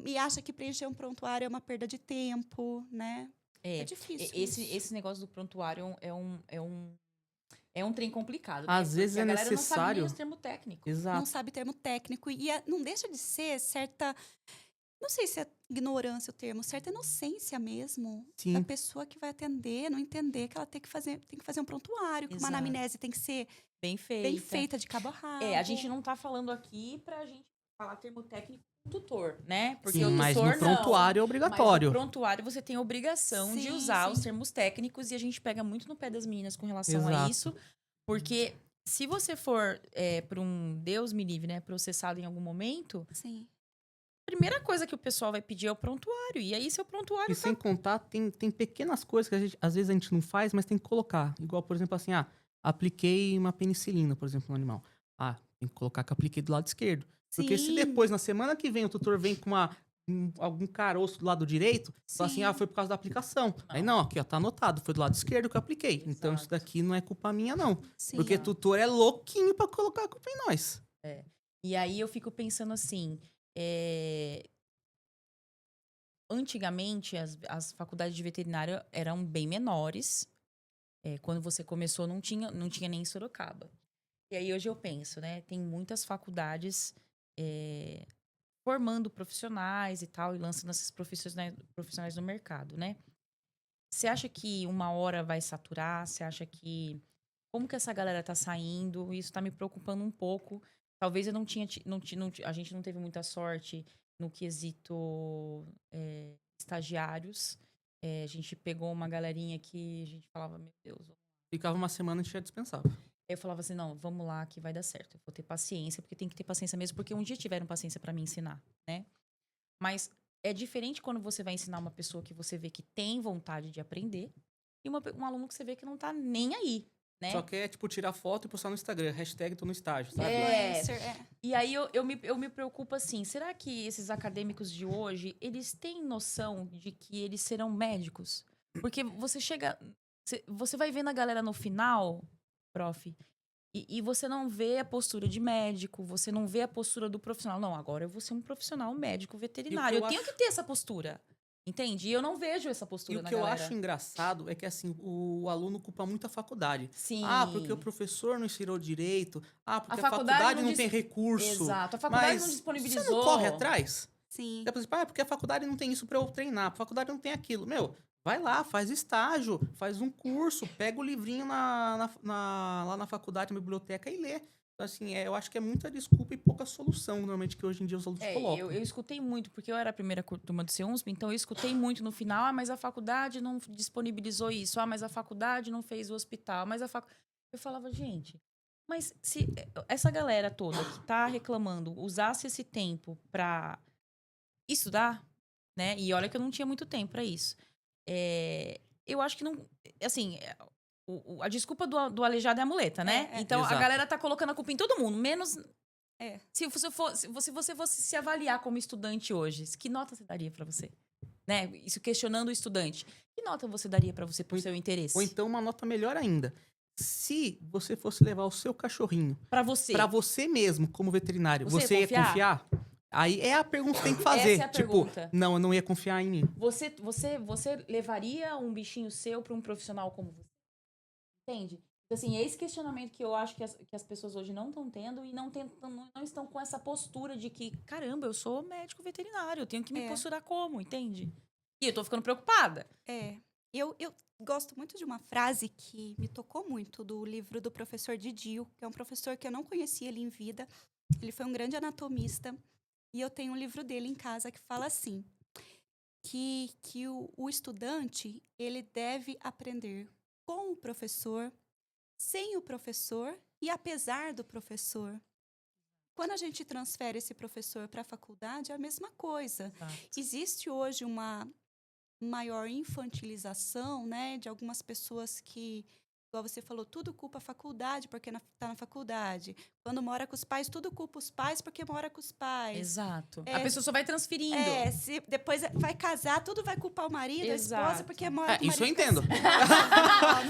e acha que preencher um prontuário é uma perda de tempo, né? É difícil isso. Esse negócio do prontuário é um trem complicado, né? Às vezes Porque é a galera não sabe nem necessário. os termos técnicos. Não Exato. sabe termo técnico e não deixa de ser certa, não sei se é ignorância o termo, certa inocência mesmo da Sim. pessoa que vai atender, não entender que ela tem que fazer um prontuário, que uma Exato. anamnese tem que ser Bem feita. bem feita de cabo a rabo. A gente não tá falando aqui pra gente falar termo técnico com tutor, né? Porque Sim, o mas tutor no prontuário é não. obrigatório. Mas no prontuário você tem a obrigação de Sim, usar os sim. termos técnicos e a gente pega muito no pé das meninas com relação a Exato. isso. Porque se você for, por um Deus me livre, né, processado em algum momento, Sim. a primeira coisa que o pessoal vai pedir é o prontuário. E aí, seu prontuário E sem contar, tem pequenas coisas que às vezes a gente não faz, mas tem que colocar. Igual, por exemplo, assim, apliquei uma penicilina, por exemplo, no animal. Tem que colocar que apliquei do lado esquerdo. Porque se Sim. depois, na semana que vem, o tutor vem com algum caroço do lado direito, fala assim, Sim. foi por causa da aplicação. Aí não, aqui, ó, tá anotado, foi do lado esquerdo que eu apliquei. Então isso Exato. daqui não é culpa minha, não. Sim. Porque tutor é louquinho pra colocar a culpa em nós. E aí eu fico pensando assim, antigamente as faculdades de veterinária eram bem menores. Quando você começou não tinha nem em Sorocaba. E aí hoje eu penso, né, tem muitas faculdades formando profissionais e tal, e lançando esses profissionais no mercado, né? Você acha que uma hora vai saturar? Você acha que... Como que essa galera tá saindo? Isso tá me preocupando um pouco. Talvez eu a gente não teve muita sorte no quesito estagiários. A gente pegou uma galerinha que a gente falava, meu Deus. Ficava uma semana e a gente já dispensava. Eu falava assim, não, vamos lá que vai dar certo. Eu vou ter paciência, porque tem que ter paciência mesmo, porque um dia tiveram paciência pra me ensinar, né? Mas é diferente quando você vai ensinar uma pessoa que você vê que tem vontade de aprender e um aluno que você vê que não tá nem aí, né? Só quer, tipo, tirar foto e postar no Instagram. Hashtag tô no estágio, sabe? Influencer, E aí eu me preocupo assim, será que esses acadêmicos de hoje, eles têm noção de que eles serão médicos? Porque você vai vendo a galera no final, prof, e você não vê a postura de médico, você não vê a postura do profissional. Não, agora eu vou ser um profissional médico veterinário. Eu tenho que ter essa postura. Entende? E eu não vejo essa postura na E o que eu galera. acho engraçado é que, assim, o aluno culpa muito a faculdade. Sim. Porque o professor não ensinou direito. Porque A a faculdade não não tem recurso. Exato. A faculdade Mas não disponibilizou. você não corre atrás? Sim. Depois, porque a faculdade não tem isso pra eu treinar. A faculdade não tem aquilo. Meu, vai lá, faz estágio, faz um curso, pega o livrinho lá na faculdade, na biblioteca e lê. Então, assim, eu acho que é muita desculpa e pouca solução, normalmente, que hoje em dia os alunos colocam. Eu escutei muito, porque eu era a primeira turma do CEUNSP, então eu escutei muito no final, mas a faculdade não disponibilizou isso, mas a faculdade não fez o hospital, Eu falava, gente, mas se essa galera toda que tá reclamando usasse esse tempo pra estudar, né? E olha que eu não tinha muito tempo pra isso. Eu acho que não... Assim, a desculpa do aleijado é a muleta, né? Então, Exato. a galera tá colocando a culpa em todo mundo, menos... É. Se você fosse se avaliar como estudante hoje, que nota você daria pra você? Né? Isso questionando o estudante. Que nota você daria pra você por seu interesse? Ou então uma nota melhor ainda. Se você fosse levar o seu cachorrinho Pra você. pra você mesmo, como veterinário, Você você ia ia confiar? Aí é a pergunta que tem que fazer. Essa é a Tipo, pergunta. não, eu não ia confiar em mim. Você levaria um bichinho seu pra um profissional como você? Entende? Assim, é esse questionamento que eu acho que as pessoas hoje não estão tendo e não estão com essa postura de que, caramba, eu sou médico veterinário, eu tenho que me posturar como, entende? E eu tô ficando preocupada. Eu gosto muito de uma frase que me tocou muito do livro do professor Didio, que é um professor que eu não conhecia ele em vida. Ele foi um grande anatomista. E eu tenho um livro dele em casa que fala assim, que o estudante, ele deve aprender com o professor, sem o professor e apesar do professor. Quando a gente transfere esse professor para a faculdade, é a mesma coisa. Exato. Existe hoje uma maior infantilização, né, de algumas pessoas que, igual você falou, tudo culpa a faculdade porque está na faculdade. Quando mora com os pais, tudo culpa os pais porque mora com os pais. Exato. A pessoa só vai transferindo. Se depois vai casar, tudo vai culpar o marido, a esposa, Exato. porque mora com o marido. Isso eu entendo.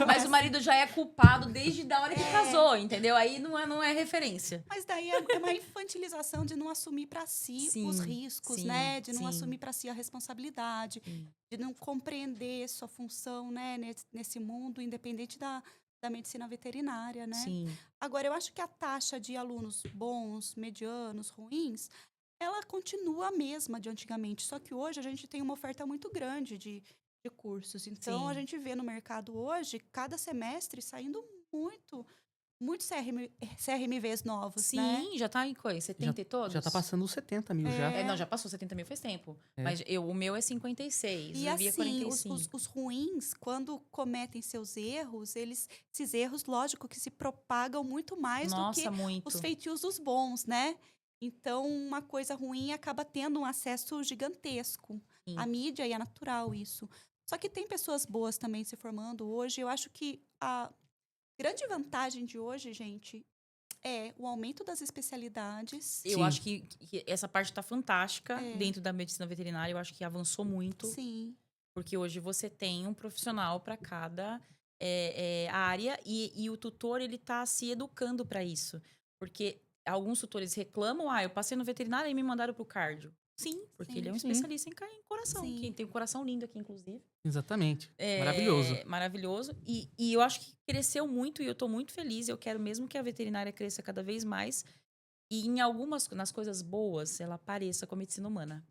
Mas o marido já é culpado desde a hora que casou, entendeu? Aí não é referência. Mas daí é uma infantilização de não assumir para si Sim, os riscos, sim, né? De não sim. assumir para si a responsabilidade, de não compreender sua função, né? Nesse mundo, independente da medicina veterinária, né? Sim. Agora, eu acho que a taxa de alunos bons, medianos, ruins, ela continua a mesma de antigamente. Só que hoje a gente tem uma oferta muito grande de cursos. Então, Sim. a gente vê no mercado hoje, cada semestre, saindo muitos CRMVs novos, Sim, né? já tá em coisa. 70 e todos? Já tá passando os 70 mil já. Não, já passou 70 mil faz tempo. É. Mas o meu é 56. E eu via assim, 45. os ruins, quando cometem seus erros, esses erros, lógico, que se propagam muito mais do que Nossa, muito. os feitios dos bons, né? Então, uma coisa ruim acaba tendo um acesso gigantesco. Sim. A mídia, e é natural isso. Só que tem pessoas boas também se formando hoje. Eu acho que a grande vantagem de hoje, gente, é o aumento das especialidades. Eu Sim. acho que essa parte tá fantástica É. dentro da medicina veterinária. Eu acho que avançou muito. Sim. Porque hoje você tem um profissional para cada área e o tutor, ele tá se educando para isso. Porque alguns tutores reclamam, eu passei no veterinário e me mandaram pro cardio. Sim, porque Sim. ele é um Sim. especialista em coração. Sim. Que tem um coração lindo aqui, inclusive. Exatamente. É, Maravilhoso. Maravilhoso. E eu acho que cresceu muito e eu tô muito feliz. Eu quero mesmo que a veterinária cresça cada vez mais. E nas coisas boas, ela apareça com a medicina humana.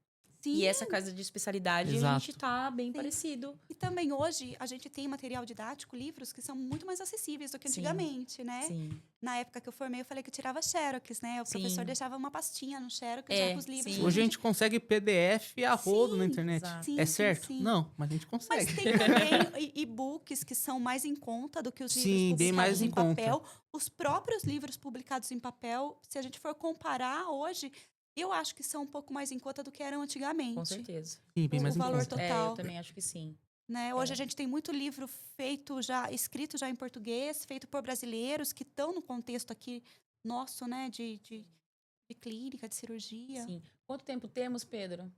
Sim. E essa casa de especialidade, a Exato. gente tá bem Sim. parecido. E também hoje a gente tem material didático, livros que são muito mais acessíveis do que Sim. antigamente, né? Sim. Na época que eu formei, eu falei que eu tirava xerox, né? O Sim. professor deixava uma pastinha no xerox É, já com os livros. sim. Hoje a gente consegue PDF a rodo na internet. exato. Sim, É sim, certo? sim. Não, mas a gente Mas consegue. tem também e-books que são mais em conta do que os livros Sim, bem publicados mais em em conta. papel. Os próprios livros publicados em papel, se a gente for comparar hoje, eu acho que são um pouco mais em conta do que eram antigamente. Com certeza. Sim, bem o mais em valor conta. total. Eu também acho que sim. Né? Hoje a gente tem muito livro escrito já em português, feito por brasileiros que estão no contexto aqui nosso, né? De clínica, de cirurgia. Sim. Quanto tempo temos, Pedro?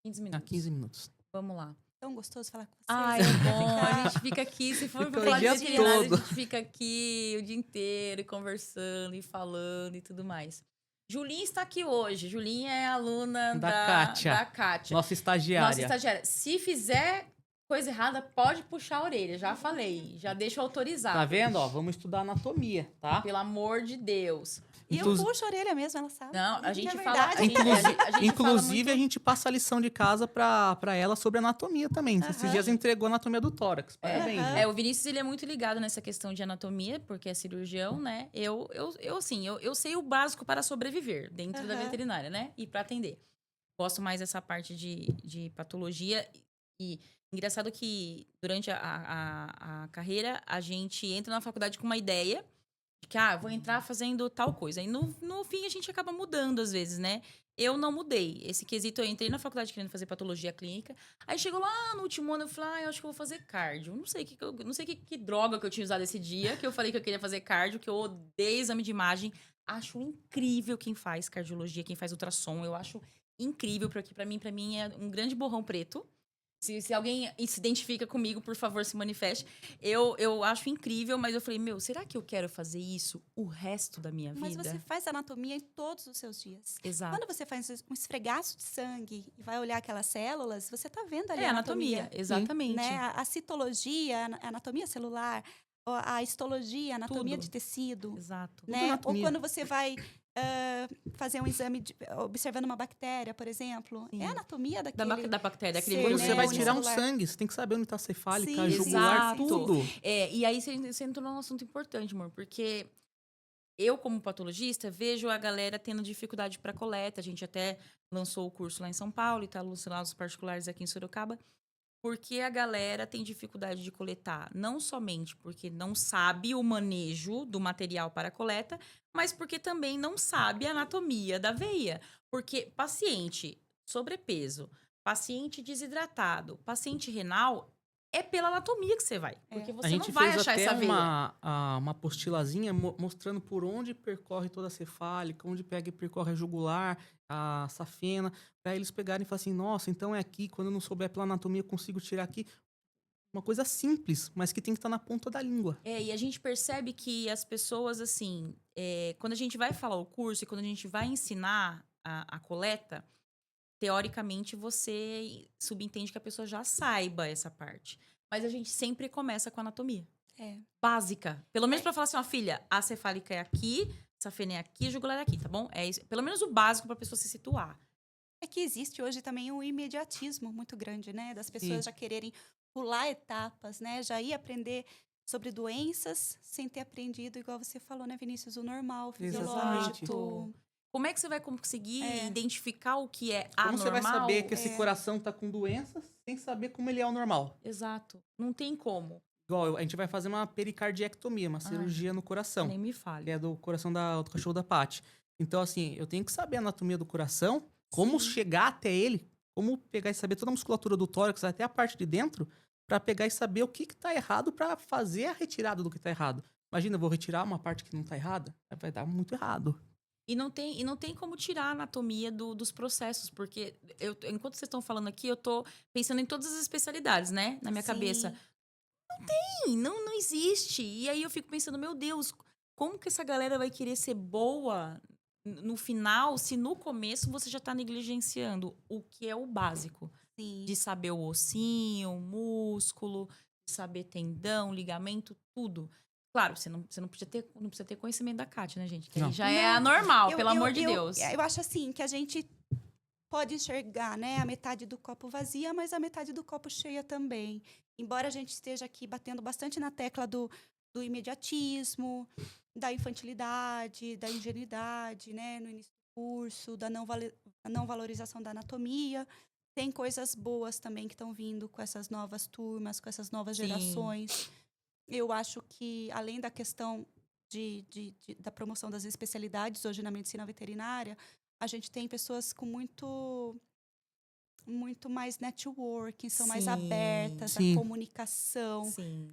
15 Ah, minutos. 15 minutos. Vamos lá. Tão gostoso falar com vocês. Ai, é bom. A gente fica aqui, se for Fica pra o falar de dia veterinária, todo. a gente fica aqui o dia inteiro conversando e falando e tudo mais. Julinha está aqui hoje. Julinha é aluna Da Kátia. Da Kátia. Nossa estagiária. Nossa estagiária. Se fizer coisa errada, pode puxar a orelha. Já falei. Já deixo autorizado. Tá vendo? Ó, vamos estudar anatomia, tá? Pelo amor de Deus. E eu puxo a orelha mesmo, ela sabe. Não, a Que gente é fala... verdade. a gente fala Inclusive, muito- a gente passa a lição de casa pra ela sobre anatomia também. Esses Aham. dias entregou a anatomia do tórax. Parabéns. Aham. né? O Vinícius, ele é muito ligado nessa questão de anatomia, porque é cirurgião, né? Eu sei o básico para sobreviver dentro da Aham. veterinária, né? E para atender. Gosto mais dessa parte de patologia. E engraçado que durante a carreira, a gente entra na faculdade com uma ideia De que, eu vou entrar fazendo tal coisa. E no fim a gente acaba mudando às vezes, né? Eu não mudei. Esse quesito, eu entrei na faculdade querendo fazer patologia clínica. Aí chegou lá no último ano, eu falei, eu acho que eu vou fazer cardio. Não sei não sei que droga que eu tinha usado esse dia, que eu falei que eu queria fazer cardio, que eu odeio exame de imagem. Acho incrível quem faz cardiologia, quem faz ultrassom. Eu acho incrível, porque pra mim é um grande borrão preto. Se alguém se identifica comigo, por favor, se manifeste. Eu acho incrível, mas eu falei, será que eu quero fazer isso o resto da minha Mas vida? você faz anatomia em todos os seus dias. Exato. Quando você faz um esfregaço de sangue e vai olhar aquelas células, você está vendo ali É a anatomia, exatamente. né? A citologia, a anatomia celular, a histologia, a anatomia Tudo. de tecido. Exato. Né? Ou anatomia. quando você vai fazer um exame observando uma bactéria, por exemplo. Sim. É a anatomia daquele... Da bactéria, daquele ser, Quando organismo. você vai né, tirar um unicelular. sangue, você tem que saber onde tá a cefálica, Sim, a jugular, exato. tudo. E aí você entrou num assunto importante, amor, porque eu, como patologista, vejo a galera tendo dificuldade para coleta. A gente até lançou o curso lá em São Paulo e tá lançando os particulares aqui em Sorocaba. Porque a galera tem dificuldade de coletar, não somente porque não sabe o manejo do material para coleta, mas porque também não sabe a anatomia da veia. Porque paciente sobrepeso, paciente desidratado, paciente renal, é pela anatomia que você vai. Porque A você gente não vai fez achar até essa veia. uma apostilazinha mostrando por onde percorre toda a cefálica, onde pega e percorre a jugular, a safena, para eles pegarem e falarem assim, nossa, então é aqui, quando eu não souber pela anatomia, eu consigo tirar aqui. Uma coisa simples, mas que tem que estar na ponta da língua. E a gente percebe que as pessoas, assim, quando a gente vai falar o curso e quando a gente vai ensinar a coleta, teoricamente, você subentende que a pessoa já saiba essa parte. Mas a gente sempre começa com a anatomia. É. Básica. Pelo menos pra falar assim, filha, a cefálica é aqui, safena é aqui, jugular é aqui, tá bom? É isso. Pelo menos o básico pra pessoa se situar. É que existe hoje também um imediatismo muito grande, né? Das pessoas Sim. já quererem pular etapas, né? Já ir aprender sobre doenças sem ter aprendido, igual você falou, né, Vinícius? O normal, Exatamente. fisiológico. Como é que você vai conseguir identificar o que é Como você vai anormal? saber que esse coração tá com doenças sem saber como ele é o normal? Exato. Não tem como. Igual, a gente vai fazer uma pericardiectomia, uma cirurgia no coração. Nem me fale. Que é do coração do cachorro da Paty. Então, assim, eu tenho que saber a anatomia do coração, como chegar até ele, como pegar e saber toda a musculatura do tórax, até a parte de dentro, pra pegar e saber o que tá errado pra fazer a retirada do que tá errado. Imagina, eu vou retirar uma parte que não tá errada, vai dar muito errado. E não tem como tirar a anatomia dos processos, porque enquanto vocês estão falando aqui, eu tô pensando em todas as especialidades, né? Na minha Sim. cabeça. Não existe. E aí eu fico pensando, meu Deus, como que essa galera vai querer ser boa no final, se no começo você já tá negligenciando o que é o básico? Sim. De saber o ossinho, o músculo, de saber tendão, ligamento, tudo. Claro, você não precisa ter conhecimento da Kátia, né, gente? Que Não. aí já é anormal, pelo amor de eu, Deus. Eu acho assim, que a gente pode enxergar, né, a metade do copo vazia, mas a metade do copo cheia também. Embora a gente esteja aqui batendo bastante na tecla do imediatismo, da infantilidade, da ingenuidade, né, no início do curso, da não valorização da anatomia. Tem coisas boas também que estão vindo com essas novas turmas, com essas novas Sim. gerações. Eu acho que, além da questão da promoção das especialidades hoje na medicina veterinária, a gente tem pessoas com muito mais networking, são mais Sim. abertas Sim. à comunicação, Sim,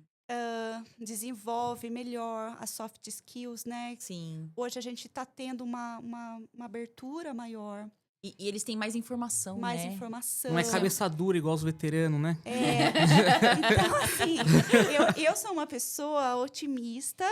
desenvolve melhor as soft skills, né? sim. Hoje a gente está tendo uma abertura maior, E eles têm mais informação, mais né? informação. Não é cabeça dura igual os veteranos, né? Então, assim, eu sou uma pessoa otimista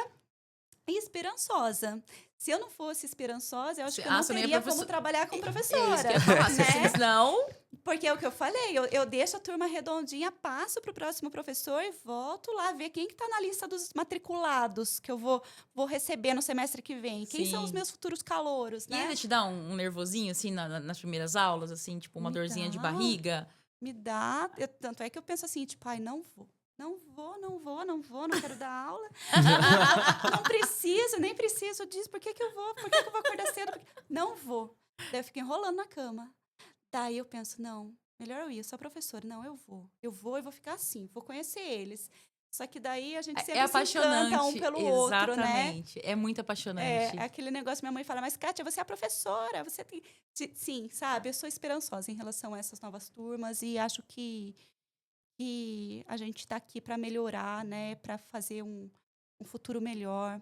e esperançosa. Se eu não fosse esperançosa, eu acho que eu não você nem é teria professor- como trabalhar com É isso professora. que eu ia falar. né? Senão, Porque é o que eu falei, eu deixo a turma redondinha, passo para o próximo professor e volto lá ver quem que está na lista dos matriculados que eu vou receber no semestre que vem. Quem são os Sim. meus futuros calouros, e né? ainda te dá um nervosinho, assim, nas primeiras aulas, assim, tipo, uma Me dorzinha de dá. barriga? Me dá... tanto é que eu penso assim, tipo, ai, não vou, não quero dar aula. Não preciso, nem preciso disso. Por que eu vou? Por que eu vou acordar cedo? Não vou. Daí eu fico enrolando na cama. Daí eu penso, não, melhor eu ir, eu sou professora. Não, eu vou e vou ficar assim, vou conhecer eles. Só que daí a gente É sempre se apaixonante. encanta um pelo outro, né? Exatamente. É muito apaixonante. É aquele negócio, minha mãe fala, mas Kátia, você é a professora, você tem... Sim, sabe? Eu sou esperançosa em relação a essas novas turmas e acho que a gente está aqui para melhorar, né? Para fazer um futuro melhor.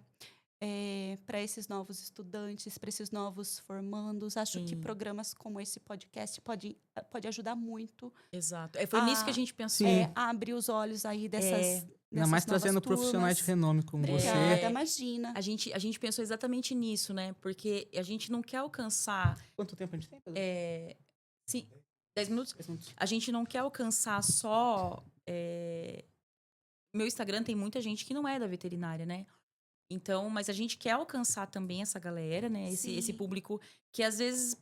Para esses novos estudantes, para esses novos formandos. Acho que Sim. programas como esse podcast pode ajudar muito Exato. Foi nisso que a gente pensou. Sim. a abrir os olhos aí dessas Ainda mais novas trazendo profissionais de turmas. renome como Obrigada, você. imagina. A gente pensou exatamente nisso, né? Porque a gente não quer alcançar... Quanto tempo a gente tem? Sim, 10 minutos? 10 minutos. A gente não quer alcançar só... Meu Instagram tem muita gente que não é da veterinária, né? Então, mas a gente quer alcançar também essa galera, né? Esse Sim. público que às vezes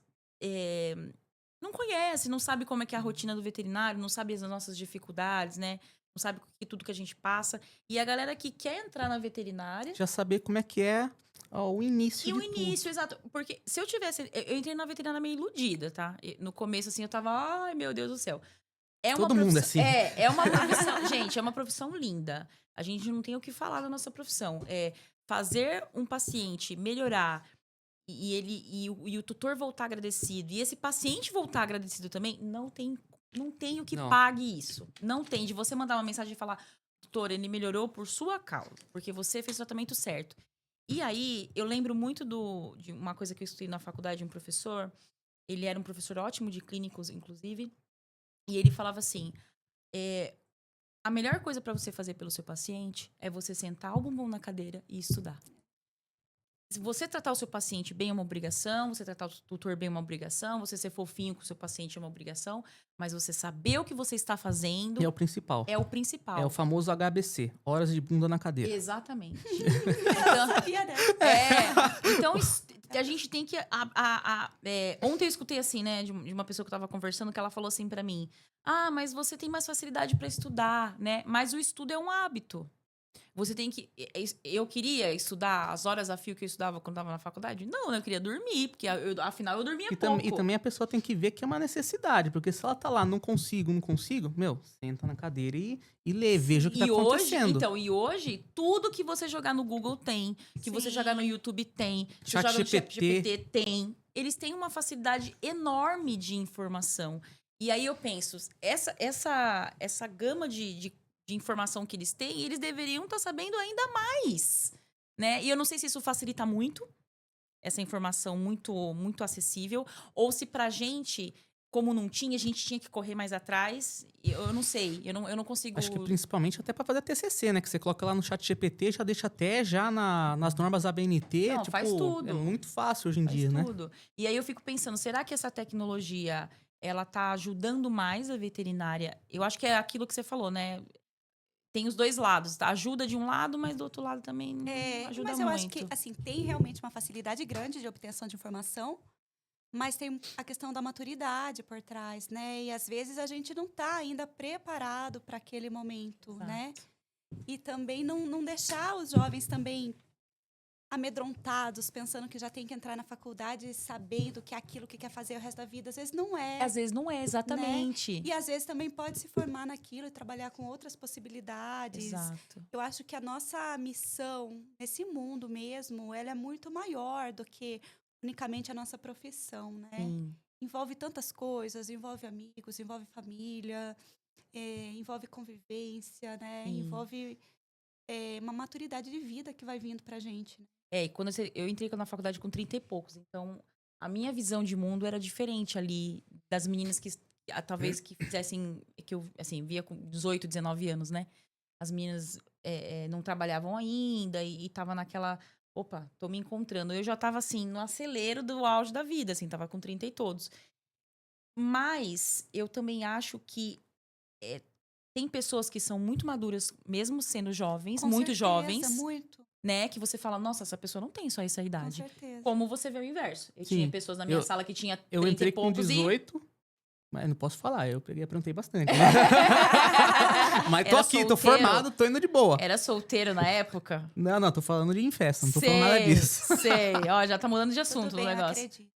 não conhece, não sabe como é que é a rotina do veterinário, não sabe as nossas dificuldades, né? Não sabe tudo que a gente passa. E a galera que quer entrar na veterinária... Já saber como é que é o início E de o início, exato. Porque se eu tivesse... Eu entrei na veterinária meio iludida, tá? No começo, assim, eu tava... Ai, meu Deus do céu. Todo mundo é assim. É uma profissão... Gente, é uma profissão linda. A gente não tem o que falar da nossa profissão. Fazer um paciente melhorar e o tutor voltar agradecido e esse paciente voltar agradecido também, não tem o que Não. pague isso. Não tem de você mandar uma mensagem e falar, doutor, ele melhorou por sua causa, porque você fez o tratamento certo. E aí, eu lembro muito de uma coisa que eu estudei na faculdade de um professor, ele era um professor ótimo de clínicos, inclusive, e ele falava assim, a melhor coisa para você fazer pelo seu paciente é você sentar o bumbum na cadeira e estudar. Se você tratar o seu paciente bem é uma obrigação, você tratar o tutor bem é uma obrigação, você ser fofinho com o seu paciente é uma obrigação, mas você saber o que você está fazendo É o principal. é o principal. É o famoso HBC, horas de bunda na cadeira. Exatamente. Então, sabia, né? Então, a gente tem que... ontem eu escutei assim, né, de uma pessoa que eu tava conversando, que ela falou assim pra mim, mas você tem mais facilidade pra estudar, né? Mas o estudo é um hábito. Você tem que... Eu queria estudar as horas a fio que eu estudava quando estava na faculdade? Não, eu queria dormir, porque afinal eu dormia pouco. E também a pessoa tem que ver que é uma necessidade, porque se ela tá lá, não consigo, senta na cadeira e lê, veja o que tá acontecendo. E hoje, tudo que você jogar no Google tem, que você jogar no YouTube tem, que você joga no ChatGPT tem. Eles têm uma facilidade enorme de informação. E aí eu penso, essa gama de informação que eles têm, eles deveriam estar sabendo ainda mais, né? E eu não sei se isso facilita muito, essa informação muito, muito acessível, ou se pra gente, como não tinha, a gente tinha que correr mais atrás. Eu não sei, eu não consigo... Acho que principalmente até pra fazer a TCC, né? Que você coloca lá no ChatGPT, já deixa até nas normas ABNT. Não, faz tudo. É muito fácil hoje em Faz dia, tudo. E aí eu fico pensando, será que essa tecnologia, ela tá ajudando mais a veterinária? Eu acho que é aquilo que você falou, né? Tem os dois lados, tá? Ajuda de um lado, mas do outro lado também não ajuda mas muito. eu acho que, assim, tem realmente uma facilidade grande de obtenção de informação, mas tem a questão da maturidade por trás, né? E às vezes a gente não está ainda preparado para aquele momento, Exato. né? E também não deixar os jovens também amedrontados, pensando que já tem que entrar na faculdade sabendo que é aquilo que quer fazer o resto da vida. Às vezes não é. Às vezes não é, exatamente. Né? E às vezes também pode se formar naquilo e trabalhar com outras possibilidades. Exato. Eu acho que a nossa missão nesse mundo mesmo, ela é muito maior do que unicamente a nossa profissão, né? Sim. Envolve tantas coisas, envolve amigos, envolve família, envolve convivência, né? Sim. Envolve uma maturidade de vida que vai vindo pra gente. E quando eu entrei na faculdade com 30 e poucos, então a minha visão de mundo era diferente ali das meninas que talvez que fizessem, que eu assim, via com 18, 19 anos, né? As meninas não trabalhavam ainda e tava naquela, opa, tô me encontrando. Eu já tava assim, no acelero do auge da vida, assim, tava com 30 e todos. Mas eu também acho que tem pessoas que são muito maduras, mesmo sendo jovens, Com muito certeza, jovens. muito. Né? Que você fala, nossa, essa pessoa não tem só essa Com idade. certeza. Como você vê o inverso. Eu tinha pessoas na minha sala que tinha 30 Eu entrei e poucos com 18, mas não posso falar. Eu perguntei bastante. Né? Mas tô Era aqui, tô solteiro. formado, tô indo de boa. Era solteiro na época? Não, tô falando de ir em festa, não tô falando nada disso. Sei. Ó, já tá mudando de assunto Tudo bem, o eu negócio. acredito.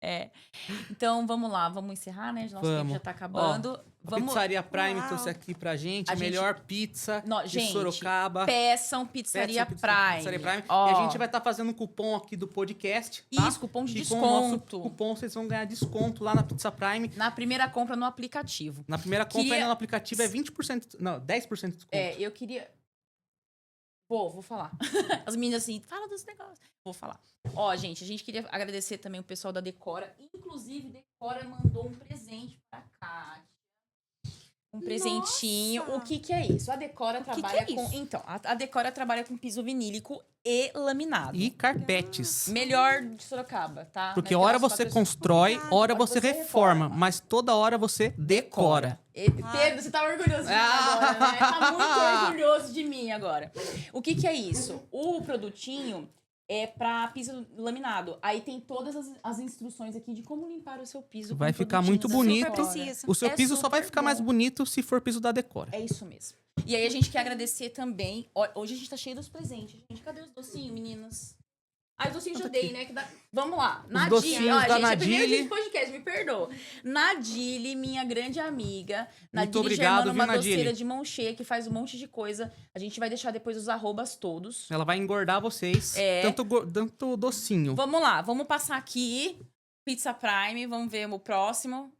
Então, vamos lá. Vamos encerrar, né? Nosso tempo já tá acabando. A Pizzaria Prime Uau. trouxe aqui pra gente. A gente- Melhor pizza de Gente, Sorocaba. Peçam Pizzaria Peçam Prime. Pizzaria Prime. Ó, E a gente vai estar fazendo um cupom aqui do podcast, tá? Isso, cupom de E com o nosso desconto. cupom vocês vão ganhar desconto lá na Pizza Prime. Na primeira compra no aplicativo. Na primeira compra Queria- aí no aplicativo é 20%, não, 10% de desconto. Eu queria... Vou falar. As meninas assim, fala dos negócios. Vou falar. Ó, gente, a gente queria agradecer também o pessoal da Decora. Inclusive, Decora mandou um presente pra Kátia. Um presentinho. Nossa! O que é isso? A Decora trabalha que é com... isso? Então, a Decora trabalha com piso vinílico e laminado. E carpetes. Melhor de Sorocaba, tá? Porque Naquelas hora você quatro- constrói, Obrigada. hora Hora você você reforma, reforma. mas toda hora você decora. Pedro, você tá orgulhoso de mim agora, né? Tá muito orgulhoso de mim agora. O que é isso? O produtinho é pra piso laminado. Aí tem todas as instruções aqui de como limpar o seu piso. Vai com ficar produtinhos muito da bonito. Super Decora. preciso. O seu É piso só vai super ficar mais bom. bonito se for piso da Decora. É isso mesmo. E aí a gente quer agradecer também. Hoje a gente tá cheio dos presentes, gente. Cadê os docinhos, meninas? Ah, os docinhos já dei, né? Vamos lá. Nadile. docinhos Ó, da gente, é o primeiro Nadile. dia de podcast, me perdoa. Nadile, minha grande amiga. Nadile obrigado, Germano, viu, uma Nadile? doceira de mão cheia que faz um monte de coisa. A gente vai deixar depois os arrobas todos. Ela vai engordar vocês. É. Tanto docinho. Vamos lá, vamos passar aqui. Pizza Prime, vamos ver o próximo.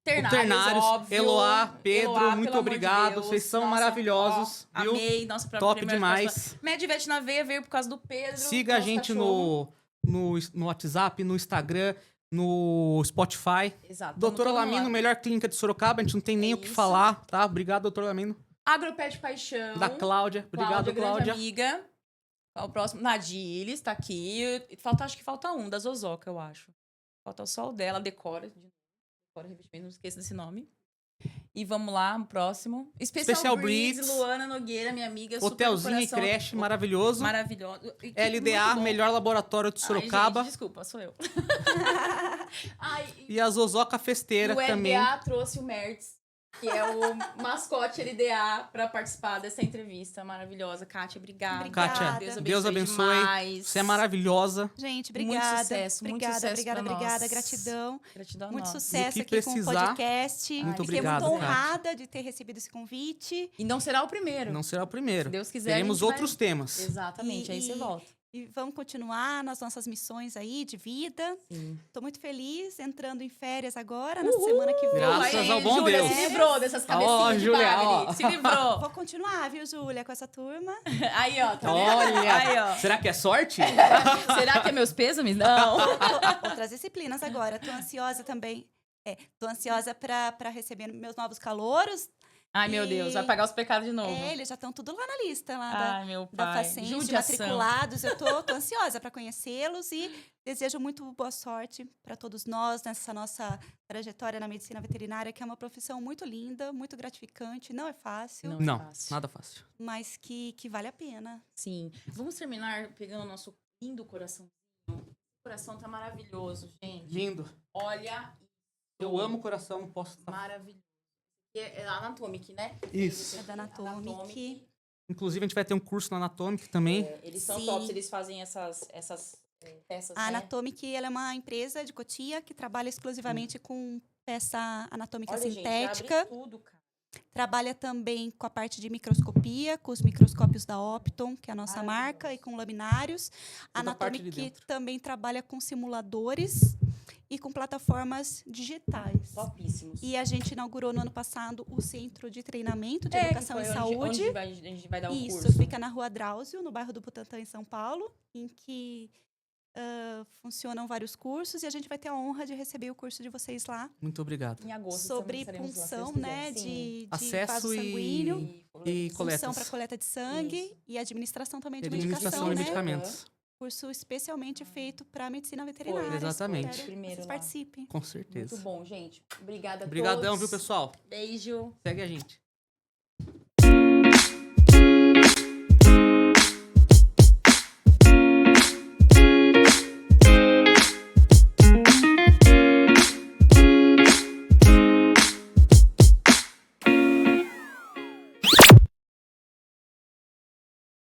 Ternários, óbvio. Eloá, Pedro, Eloá, muito pelo amor de obrigado. Deus. Vocês são Nossa, maravilhosos, ó, viu? Amei, nossa, pra Top primeira demais. Medivete na veia veio por causa do Pedro. Siga a nosso gente cachorro. no WhatsApp, no Instagram, no Spotify. Exato. Doutora vamos lá. Lamino, melhor clínica de Sorocaba. A gente não tem nem o que isso. falar, tá? Obrigado, doutora Lamino. Agropé de Paixão. Da Cláudia. Obrigado, grande Cláudia. amiga. Ó, o próximo, Nadile, está aqui. Acho que falta um, da Zozoca, eu acho. Falta só o dela, Decora. Decora Revestimento, não esqueça desse nome. E vamos lá, o próximo. Special Breeze, Breeds. Luana Nogueira, minha amiga. super do Hotelzinho e coração. creche, maravilhoso. Maravilhoso. E que LDA, muito bom. melhor laboratório de Ai, Sorocaba. gente, desculpa, sou eu. Ai, E a Zozoca Festeira o também. LDA trouxe o Mertz, que é o mascote LDA, para participar dessa entrevista maravilhosa. Kátia, obrigada. Obrigada. Kátia, Deus abençoe. demais. Você é maravilhosa. Gente, Muito obrigada. sucesso, muito obrigada, sucesso obrigada, pra obrigada. nós. Gratidão. Gratidão a Muito nós. sucesso que aqui com o precisar. podcast. Muito Fiquei obrigado, muito Kátia. honrada de ter recebido esse convite. E não será o primeiro. Não será o primeiro. Se Deus quiser, Teremos a gente vai- outros temas. Exatamente, aí você volta. E vamos continuar nas nossas missões aí de vida. Sim. Tô muito feliz, entrando em férias agora, na semana que vem. Graças Aí, ao bom Júlia, Deus. se livrou dessas Ó, cabecinhas de Júlia, bagre. ó. Se livrou. Vou continuar, viu, Júlia, com essa turma. Aí, ó. Tá vendo? Olha! Aí, ó. Será que é sorte? Será que é meus pêsames? Não. Outras disciplinas agora. Tô ansiosa também. Tô ansiosa pra receber meus novos calouros. Ai, meu Deus. Vai pagar os pecados de novo. Eles já estão tudo lá na lista, lá Ai, meu da pai. Facente, Judiação. matriculados. Eu tô ansiosa para conhecê-los e desejo muito boa sorte para todos nós nessa nossa trajetória na medicina veterinária, que é uma profissão muito linda, muito gratificante, não é fácil, Não. Não, fácil. nada fácil. mas que vale a pena. Sim. Vamos terminar pegando o nosso lindo coraçãozinho. O coração tá maravilhoso, gente. Lindo. Olha. Eu amo o coração, não posso estar. Maravilhoso. É Anatomic, né? Isso. É da Anatomic. Inclusive, a gente vai ter um curso na Anatomic também. Eles são Sim. tops, eles fazem essas peças, A né? Anatomic, ela é uma empresa de Cotia que trabalha exclusivamente com peça anatômica Olha, sintética. gente, abre tudo, cara. Trabalha também com a parte de microscopia, com os microscópios da Opton, que é a nossa Maravilhoso. marca, e com laminários. A Toda a parte de Anatomic dentro. também trabalha com simuladores e com plataformas digitais. Topíssimos. E a gente inaugurou no ano passado o Centro de Treinamento de que Educação foi em onde Saúde. a gente vai dar o Isso, curso. fica na Rua Drauzio, no bairro do Butantã, em São Paulo, em que funcionam vários cursos e a gente vai ter a honra de receber o curso de vocês lá Muito obrigado. Em agosto sobre também estaremos lá, se punção, Deus né, quiser. Sim. de Acesso vaso sanguíneo, e função coletas. para coleta de sangue Isso. e administração também E de administração medicação, de né? medicamentos. Curso especialmente feito para medicina veterinária. exatamente. Espero que Primeiro vocês lá. participem. Com certeza. Muito bom, gente. Obrigada a Obrigadão, todos. viu, pessoal? Beijo. Segue a gente.